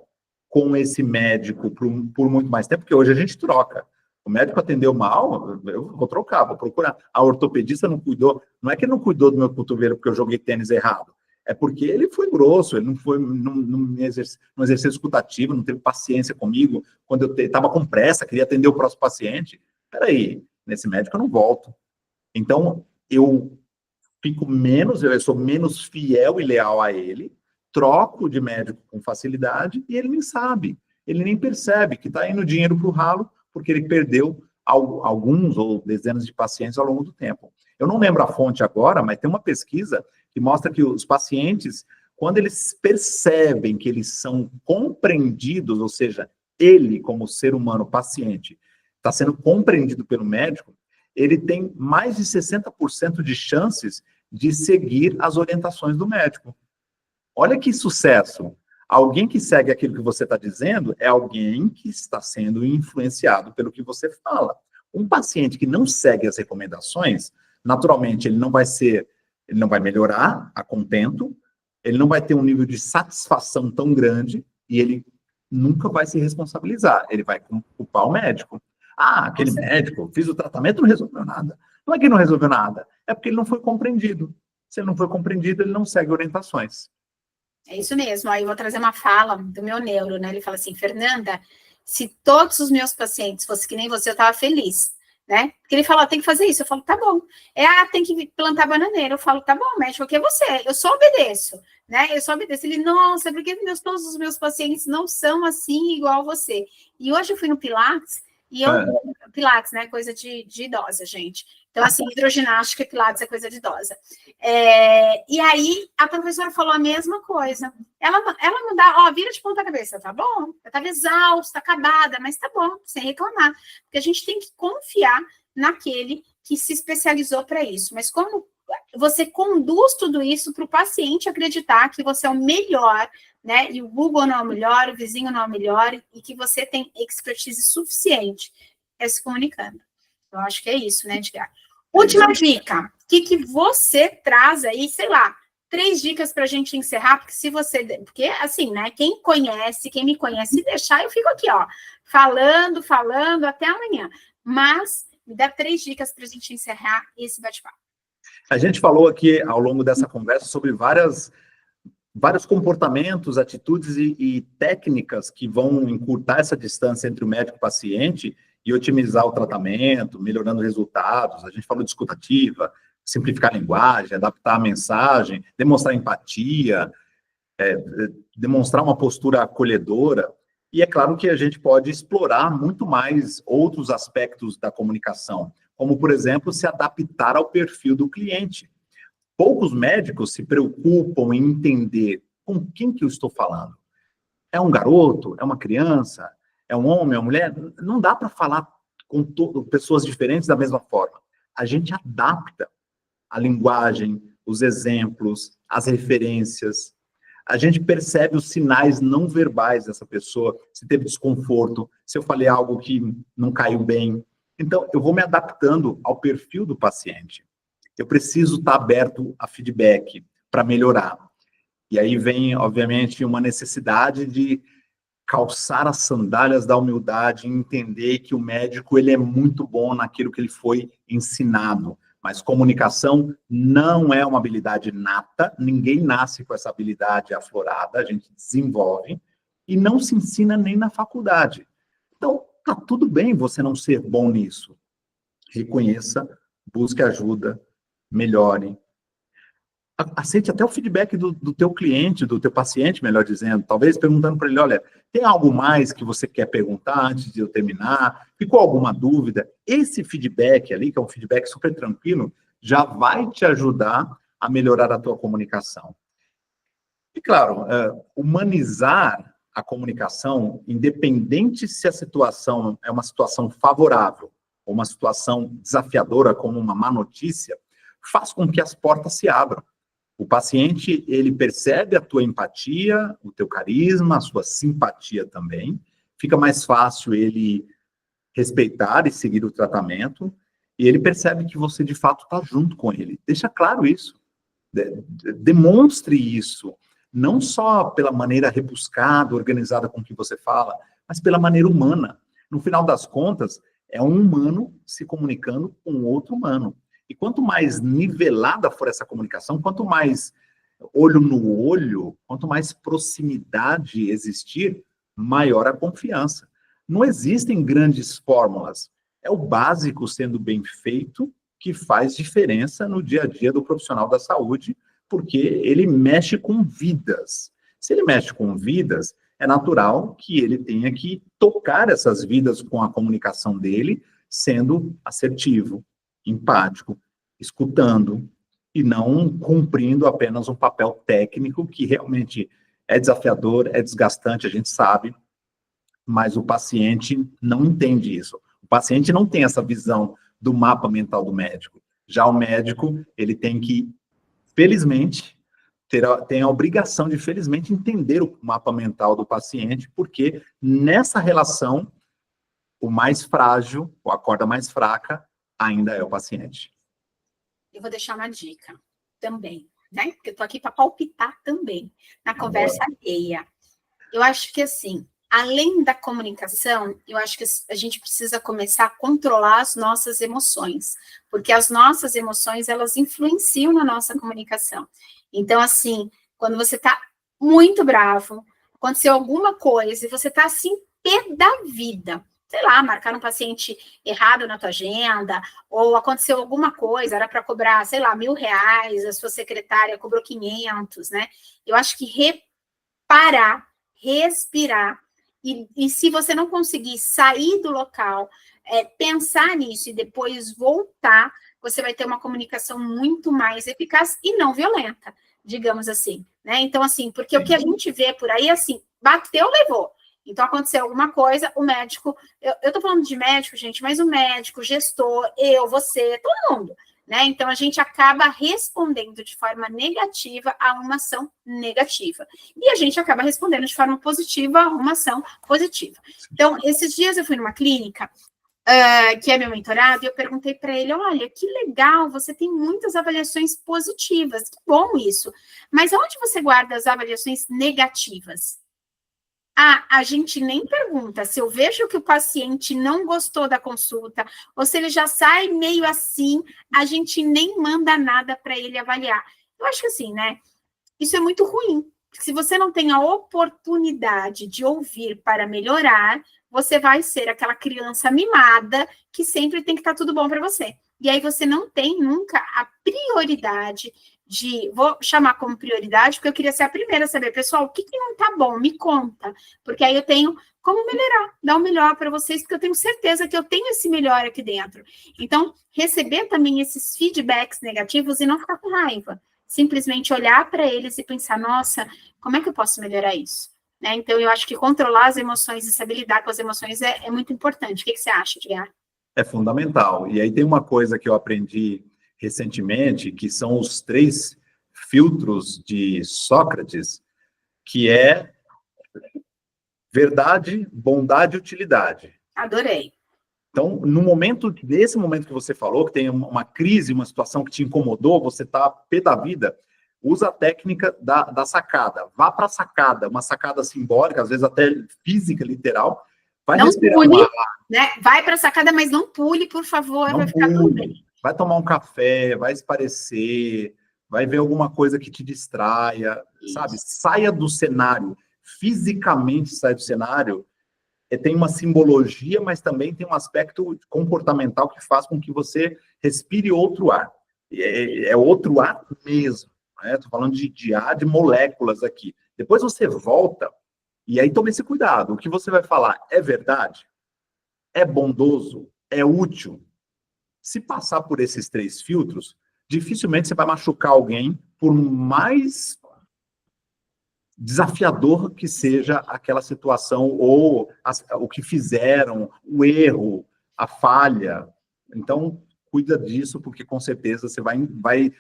com esse médico por muito mais tempo, porque hoje a gente troca. O médico atendeu mal, eu vou trocar, vou procurar. A ortopedista não cuidou, não é que ele não cuidou do meu cotovelo porque eu joguei tênis errado, é porque ele foi grosso, ele não foi num exercício escutativo, não teve paciência comigo, quando eu estava com pressa, queria atender o próximo paciente. Peraí, nesse médico eu não volto. Então, eu sou menos fiel e leal a ele, troco de médico com facilidade e ele nem sabe, ele nem percebe que está indo dinheiro para o ralo porque ele perdeu alguns ou dezenas de pacientes ao longo do tempo. Eu não lembro a fonte agora, mas tem uma pesquisa que mostra que os pacientes, quando eles percebem que eles são compreendidos, ou seja, ele como ser humano, paciente, está sendo compreendido pelo médico, ele tem mais de 60% de chances de seguir as orientações do médico. Olha que sucesso! Alguém que segue aquilo que você está dizendo é alguém que está sendo influenciado pelo que você fala. Um paciente que não segue as recomendações, naturalmente, ele não vai melhorar a contento, ele não vai ter um nível de satisfação tão grande e ele nunca vai se responsabilizar. Ele vai culpar o médico. Ah, aquele médico, fiz o tratamento, não resolveu nada. Não é que não resolveu nada, é porque ele não foi compreendido. Se ele não foi compreendido, ele não segue orientações. É isso mesmo. Aí eu vou trazer uma fala do meu neuro, né? Ele fala assim, Fernanda, se todos os meus pacientes fossem que nem você, eu estava feliz, né? Porque ele fala, tem que fazer isso. Eu falo, tá bom. Tem que plantar bananeira. Eu falo, tá bom, médico, o que é você? Eu só obedeço, né? Eu só obedeço. Ele, nossa, porque todos os meus pacientes não são assim igual você. E hoje eu fui no Pilates, Pilates, né? Coisa de idosa, gente. Então, assim, hidroginástica e Pilates é coisa de idosa. E aí, a professora falou a mesma coisa. Ela me dá, vira de ponta cabeça, tá bom? Eu estava exausta, acabada, mas tá bom, sem reclamar. Porque a gente tem que confiar naquele que se especializou para isso, mas como você conduz tudo isso para o paciente acreditar que você é o melhor, né? E o Google não é o melhor, o vizinho não é o melhor, e que você tem expertise suficiente se comunicando. Eu acho que é isso, né, Edgar? Última dica. O que você traz aí, sei lá, 3 dicas para a gente encerrar, porque se você... Porque, assim, né, quem me conhece, se deixar, eu fico aqui, ó, falando até amanhã. Mas me dá 3 dicas para a gente encerrar esse bate-papo. A gente falou aqui, ao longo dessa conversa, sobre vários comportamentos, atitudes e técnicas que vão encurtar essa distância entre o médico e o paciente e otimizar o tratamento, melhorando resultados. A gente falou de escutativa, simplificar a linguagem, adaptar a mensagem, demonstrar empatia, demonstrar uma postura acolhedora. E é claro que a gente pode explorar muito mais outros aspectos da comunicação, como, por exemplo, se adaptar ao perfil do cliente. Poucos médicos se preocupam em entender com quem que eu estou falando. É um garoto? É uma criança? É um homem? É uma mulher? Não dá para falar com pessoas diferentes da mesma forma. A gente adapta a linguagem, os exemplos, as referências. A gente percebe os sinais não verbais dessa pessoa, se teve desconforto, se eu falei algo que não caiu bem. Então, eu vou me adaptando ao perfil do paciente. Eu preciso estar aberto a feedback para melhorar. E aí vem, obviamente, uma necessidade de calçar as sandálias da humildade e entender que o médico ele é muito bom naquilo que ele foi ensinado. Mas comunicação não é uma habilidade nata, ninguém nasce com essa habilidade aflorada, a gente desenvolve, e não se ensina nem na faculdade. Então, tá tudo bem você não ser bom nisso. Reconheça, busque ajuda, melhore. Aceite até o feedback do teu cliente, do teu paciente, melhor dizendo. Talvez perguntando para ele, olha, tem algo mais que você quer perguntar antes de eu terminar? Ficou alguma dúvida? Esse feedback ali, que é um feedback super tranquilo, já vai te ajudar a melhorar a tua comunicação. E, claro, humanizar a comunicação, independente se a situação é uma situação favorável ou uma situação desafiadora, como uma má notícia, faz com que as portas se abram. O paciente, ele percebe a tua empatia, o teu carisma, a sua simpatia também. Fica mais fácil ele respeitar e seguir o tratamento. E ele percebe que você, de fato, está junto com ele. Deixa claro isso. Demonstre isso. Não só pela maneira rebuscada, organizada com que você fala, mas pela maneira humana. No final das contas, é um humano se comunicando com outro humano. E quanto mais nivelada for essa comunicação, quanto mais olho no olho, quanto mais proximidade existir, maior a confiança. Não existem grandes fórmulas. É o básico sendo bem feito que faz diferença no dia a dia do profissional da saúde, porque ele mexe com vidas. Se ele mexe com vidas, é natural que ele tenha que tocar essas vidas com a comunicação dele, sendo assertivo, empático, escutando e não cumprindo apenas um papel técnico que realmente é desafiador, é desgastante, a gente sabe, mas o paciente não entende isso. O paciente não tem essa visão do mapa mental do médico. Já o médico, ele tem que, felizmente, tem a obrigação de, felizmente, entender o mapa mental do paciente, porque nessa relação, o mais frágil, ou a corda mais fraca, ainda é o paciente. Eu vou deixar uma dica também, né? Porque eu tô aqui para palpitar também, na conversa alheia. Eu acho que, assim, além da comunicação, eu acho que a gente precisa começar a controlar as nossas emoções, porque as nossas emoções, elas influenciam na nossa comunicação. Então, assim, quando você tá muito bravo, aconteceu alguma coisa e você tá, assim, pé da vida, sei lá, marcar um paciente errado na tua agenda, ou aconteceu alguma coisa, era para cobrar, sei lá, R$1.000, a sua secretária cobrou 500, né? Eu acho que parar, respirar, e se você não conseguir sair do local, pensar nisso e depois voltar, você vai ter uma comunicação muito mais eficaz e não violenta, digamos assim, né? Então, assim, porque o que a gente vê por aí, assim, bateu, levou. Então, aconteceu alguma coisa, o médico... Eu tô falando de médico, gente, mas o médico, o gestor, eu, você, todo mundo, né? Então, a gente acaba respondendo de forma negativa a uma ação negativa. E a gente acaba respondendo de forma positiva a uma ação positiva. Então, esses dias eu fui numa clínica, que é meu mentorado, e eu perguntei para ele, olha, que legal, você tem muitas avaliações positivas, que bom isso. Mas onde você guarda as avaliações negativas? A gente nem pergunta. Se eu vejo que o paciente não gostou da consulta, ou se ele já sai meio assim, a gente nem manda nada para ele avaliar. Eu acho que assim, né? Isso é muito ruim. Se você não tem a oportunidade de ouvir para melhorar, você vai ser aquela criança mimada que sempre tem que estar tudo bom para você. E aí você não tem nunca a prioridade vou chamar como prioridade, porque eu queria ser a primeira a saber, pessoal, o que não tá bom? Me conta. Porque aí eu tenho como melhorar, dar o melhor para vocês, porque eu tenho certeza que eu tenho esse melhor aqui dentro. Então, receber também esses feedbacks negativos e não ficar com raiva. Simplesmente olhar para eles e pensar, nossa, como é que eu posso melhorar isso? Né? Então, eu acho que controlar as emoções e saber lidar com as emoções é muito importante. O que você acha, Edgar? É fundamental. E aí tem uma coisa que eu aprendi recentemente, que são os 3 filtros de Sócrates, que é verdade, bondade e utilidade. Adorei. Então, nesse momento que você falou, que tem uma crise, uma situação que te incomodou, você está pé da vida, usa a técnica da sacada. Vá para a sacada, uma sacada simbólica, às vezes até física, literal. Vai não respirar pule, né? Vai para a sacada, mas não pule, por favor, não vai ficar tudo bem. Vai tomar um café, vai esparecer, vai ver alguma coisa que te distraia, sabe? Saia do cenário, fisicamente sai do cenário. Tem uma simbologia, mas também tem um aspecto comportamental que faz com que você respire outro ar. É outro ar mesmo. Estou falando de ar, de moléculas aqui. Depois você volta, e aí tome esse cuidado. O que você vai falar é verdade? É bondoso? É útil? Se passar por esses 3 filtros, dificilmente você vai machucar alguém, por mais desafiador que seja aquela situação, ou o que fizeram, o erro, a falha. Então, cuida disso, porque com certeza você vai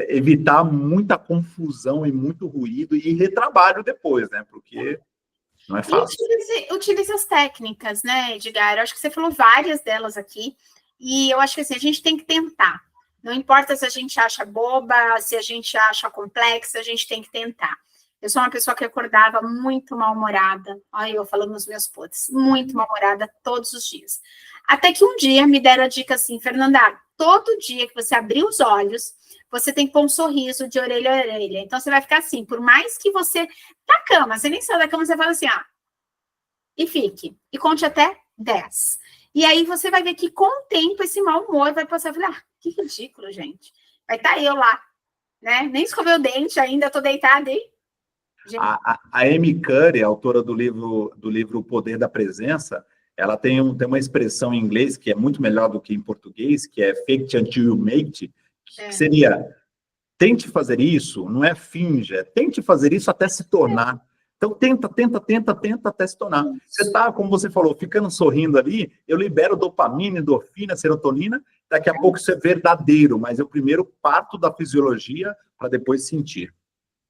evitar muita confusão e muito ruído e retrabalho depois, né? Porque não é fácil. E utilize as técnicas, né, Edgar? Eu acho que você falou várias delas aqui, e eu acho que assim, a gente tem que tentar. Não importa se a gente acha boba, se a gente acha complexa, a gente tem que tentar. Eu sou uma pessoa que acordava muito mal-humorada, olha eu falando nos meus podres, muito mal-humorada todos os dias. Até que um dia me deram a dica assim, Fernanda, todo dia que você abrir os olhos, você tem que pôr um sorriso de orelha a orelha. Então, você vai ficar assim, por mais que você... Na cama, você nem sai da cama, você fala assim, e fique. E conte até 10. E aí, você vai ver que com o tempo, esse mau humor vai passar. Que ridículo, gente. Vai estar eu lá, né? Nem escovei o dente ainda, tô deitada aí. A Amy Cuddy, autora do livro O Poder da Presença, ela tem uma expressão em inglês que é muito melhor do que em português, que é fake it until you make it, que seria, tente fazer isso, não é finja, tente fazer isso até se tornar. Então, tenta até se tornar. Você está, como você falou, ficando sorrindo ali, eu libero dopamina, endorfina, serotonina, daqui a pouco isso é verdadeiro, mas eu primeiro parto da fisiologia para depois sentir.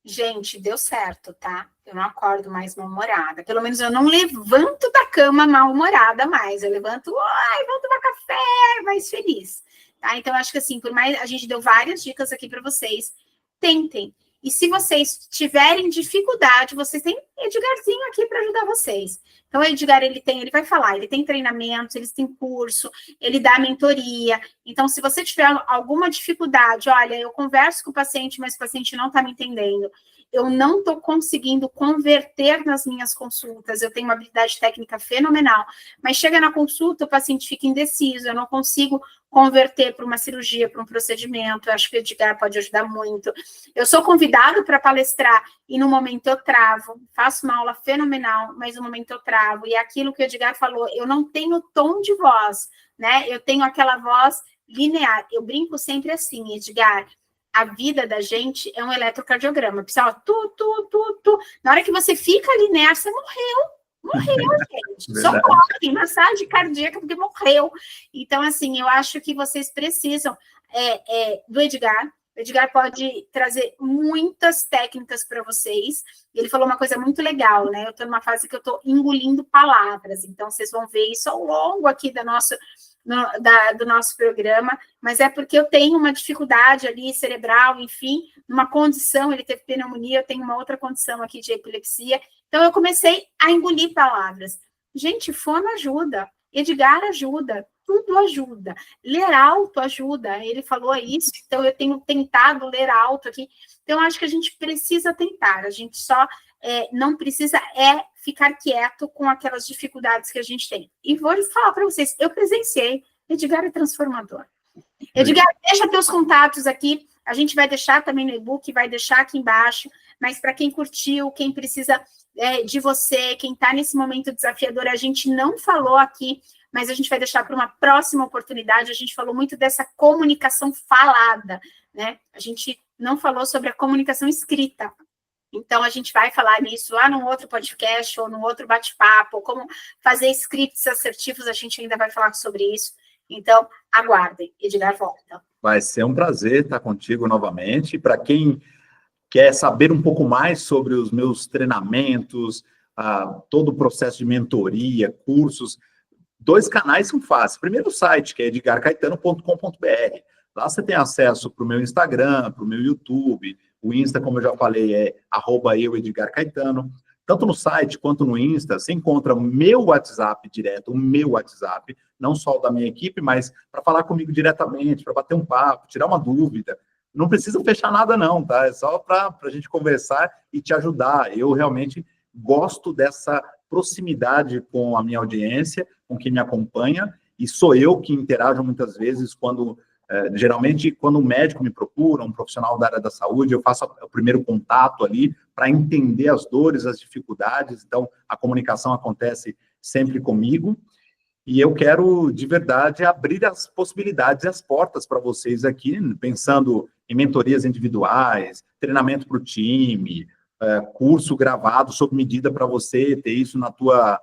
Gente, deu certo, tá? Eu não acordo mais mal-humorada. Pelo menos eu não levanto da cama mal-humorada mais. Eu levanto, vou tomar café, mais feliz. Tá? Então, eu acho que assim, por mais... A gente deu várias dicas aqui para vocês. Tentem. E se vocês tiverem dificuldade, vocês têm Edgarzinho aqui para ajudar vocês. Então, o Edgar, ele vai falar, ele tem treinamentos, ele tem curso, ele dá mentoria. Então, se você tiver alguma dificuldade, olha, eu converso com o paciente, mas o paciente não está me entendendo, eu não estou conseguindo converter nas minhas consultas, eu tenho uma habilidade técnica fenomenal, mas chega na consulta, o paciente fica indeciso, eu não consigo converter para uma cirurgia, para um procedimento, eu acho que o Edgar pode ajudar muito. Eu sou convidado para palestrar e no momento eu travo, faço uma aula fenomenal, mas no momento eu travo, e aquilo que o Edgar falou, eu não tenho tom de voz, né? Eu tenho aquela voz linear, eu brinco sempre assim, Edgar, a vida da gente é um eletrocardiograma, pessoal, na hora que você fica linear, você morreu. Morreu, gente. Só morre, massagem cardíaca, porque morreu. Então, assim, eu acho que vocês precisam do Edgar. O Edgar pode trazer muitas técnicas para vocês. Ele falou uma coisa muito legal, né? Eu estou numa fase que eu estou engolindo palavras. Então, vocês vão ver isso ao longo aqui do nosso programa. Mas é porque eu tenho uma dificuldade ali cerebral, enfim, uma condição. Ele teve pneumonia, eu tenho uma outra condição aqui de epilepsia. Então, eu comecei a engolir palavras. Gente, fono ajuda. Edgar ajuda. Tudo ajuda. Ler alto ajuda. Ele falou isso, então eu tenho tentado ler alto aqui. Então, acho que a gente precisa tentar. A gente só não precisa ficar quieto com aquelas dificuldades que a gente tem. E vou falar para vocês, eu presenciei. Edgar é transformador. Edgar, deixa teus contatos aqui. A gente vai deixar também no e-book, vai deixar aqui embaixo. Mas para quem curtiu, quem precisa de você, quem está nesse momento desafiador, a gente não falou aqui, mas a gente vai deixar para uma próxima oportunidade. A gente falou muito dessa comunicação falada, né? A gente não falou sobre a comunicação escrita. Então, a gente vai falar nisso lá num outro podcast ou num outro bate-papo, ou como fazer scripts assertivos, a gente ainda vai falar sobre isso. Então, aguardem. Edgar volta. Vai ser um prazer estar contigo novamente. Para quem quer saber um pouco mais sobre os meus treinamentos, todo o processo de mentoria, cursos, 2 canais são fáceis. Primeiro o site, que é edgarcaetano.com.br. Lá você tem acesso para o meu Instagram, para o meu YouTube. O Insta, como eu já falei, é @eu_edgarcaetano. Tanto no site quanto no Insta, você encontra o meu WhatsApp direto, o meu WhatsApp, não só o da minha equipe, mas para falar comigo diretamente, para bater um papo, tirar uma dúvida. Não precisa fechar nada não, tá? É só para a gente conversar e te ajudar. Eu realmente gosto dessa proximidade com a minha audiência, com quem me acompanha, e sou eu que interajo muitas vezes geralmente, quando um médico me procura, um profissional da área da saúde, eu faço o primeiro contato ali para entender as dores, as dificuldades. Então, a comunicação acontece sempre comigo. E eu quero, de verdade, abrir as possibilidades e as portas para vocês aqui, pensando em mentorias individuais, treinamento para o time, curso gravado sob medida para você ter isso na tua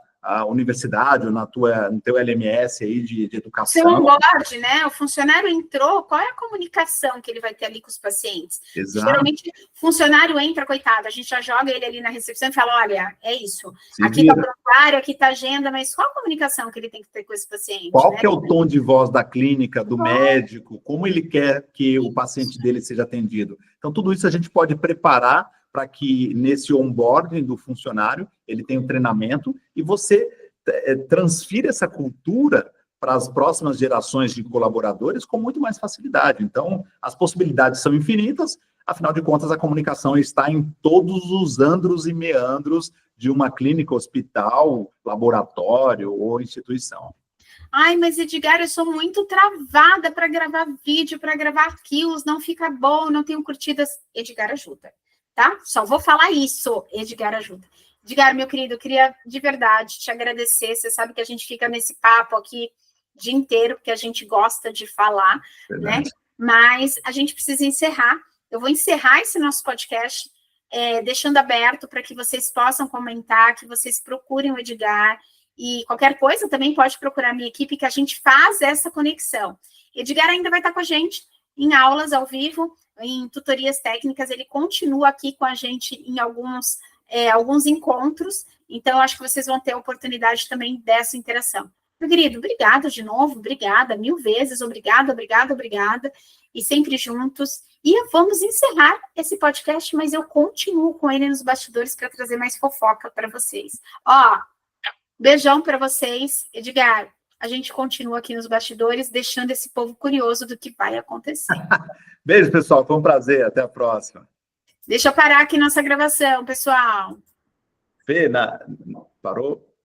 universidade ou no teu LMS aí de educação. Seu onboard, né? O funcionário entrou, qual é a comunicação que ele vai ter ali com os pacientes? Exato. Geralmente, o funcionário entra, coitado, a gente já joga ele ali na recepção e fala, olha, é isso. Aqui está o prontuário, aqui está a agenda, mas qual a comunicação que ele tem que ter com esse paciente? Qual que é o tom de voz da clínica, do médico, como ele quer que o paciente dele seja atendido. Então, tudo isso a gente pode preparar para que nesse onboarding do funcionário ele tenha um treinamento e você transfira essa cultura para as próximas gerações de colaboradores com muito mais facilidade. Então, as possibilidades são infinitas, afinal de contas, a comunicação está em todos os andros e meandros de uma clínica, hospital, laboratório ou instituição. Ai, mas Edgar, eu sou muito travada para gravar vídeo, para gravar arquivos, não fica bom, não tenho curtidas. Edgar ajuda. Tá? Só vou falar isso, Edgar ajuda. Edgar, meu querido, eu queria de verdade te agradecer. Você sabe que a gente fica nesse papo aqui o dia inteiro, porque a gente gosta de falar, né? Mas a gente precisa encerrar. Eu vou encerrar esse nosso podcast, deixando aberto para que vocês possam comentar, que vocês procurem o Edgar. E qualquer coisa também pode procurar a minha equipe, que a gente faz essa conexão. Edgar ainda vai estar com a gente em aulas ao vivo, em tutorias técnicas, ele continua aqui com a gente em alguns encontros, então acho que vocês vão ter a oportunidade também dessa interação. Meu querido, obrigada de novo, obrigada, 1000 vezes, obrigada, e sempre juntos. E vamos encerrar esse podcast, mas eu continuo com ele nos bastidores para trazer mais fofoca para vocês. Ó, beijão para vocês, Edgar. A gente continua aqui nos bastidores, deixando esse povo curioso do que vai acontecer. Beijo, pessoal. Foi um prazer. Até a próxima. Deixa eu parar aqui nossa gravação, pessoal. Fê, parou?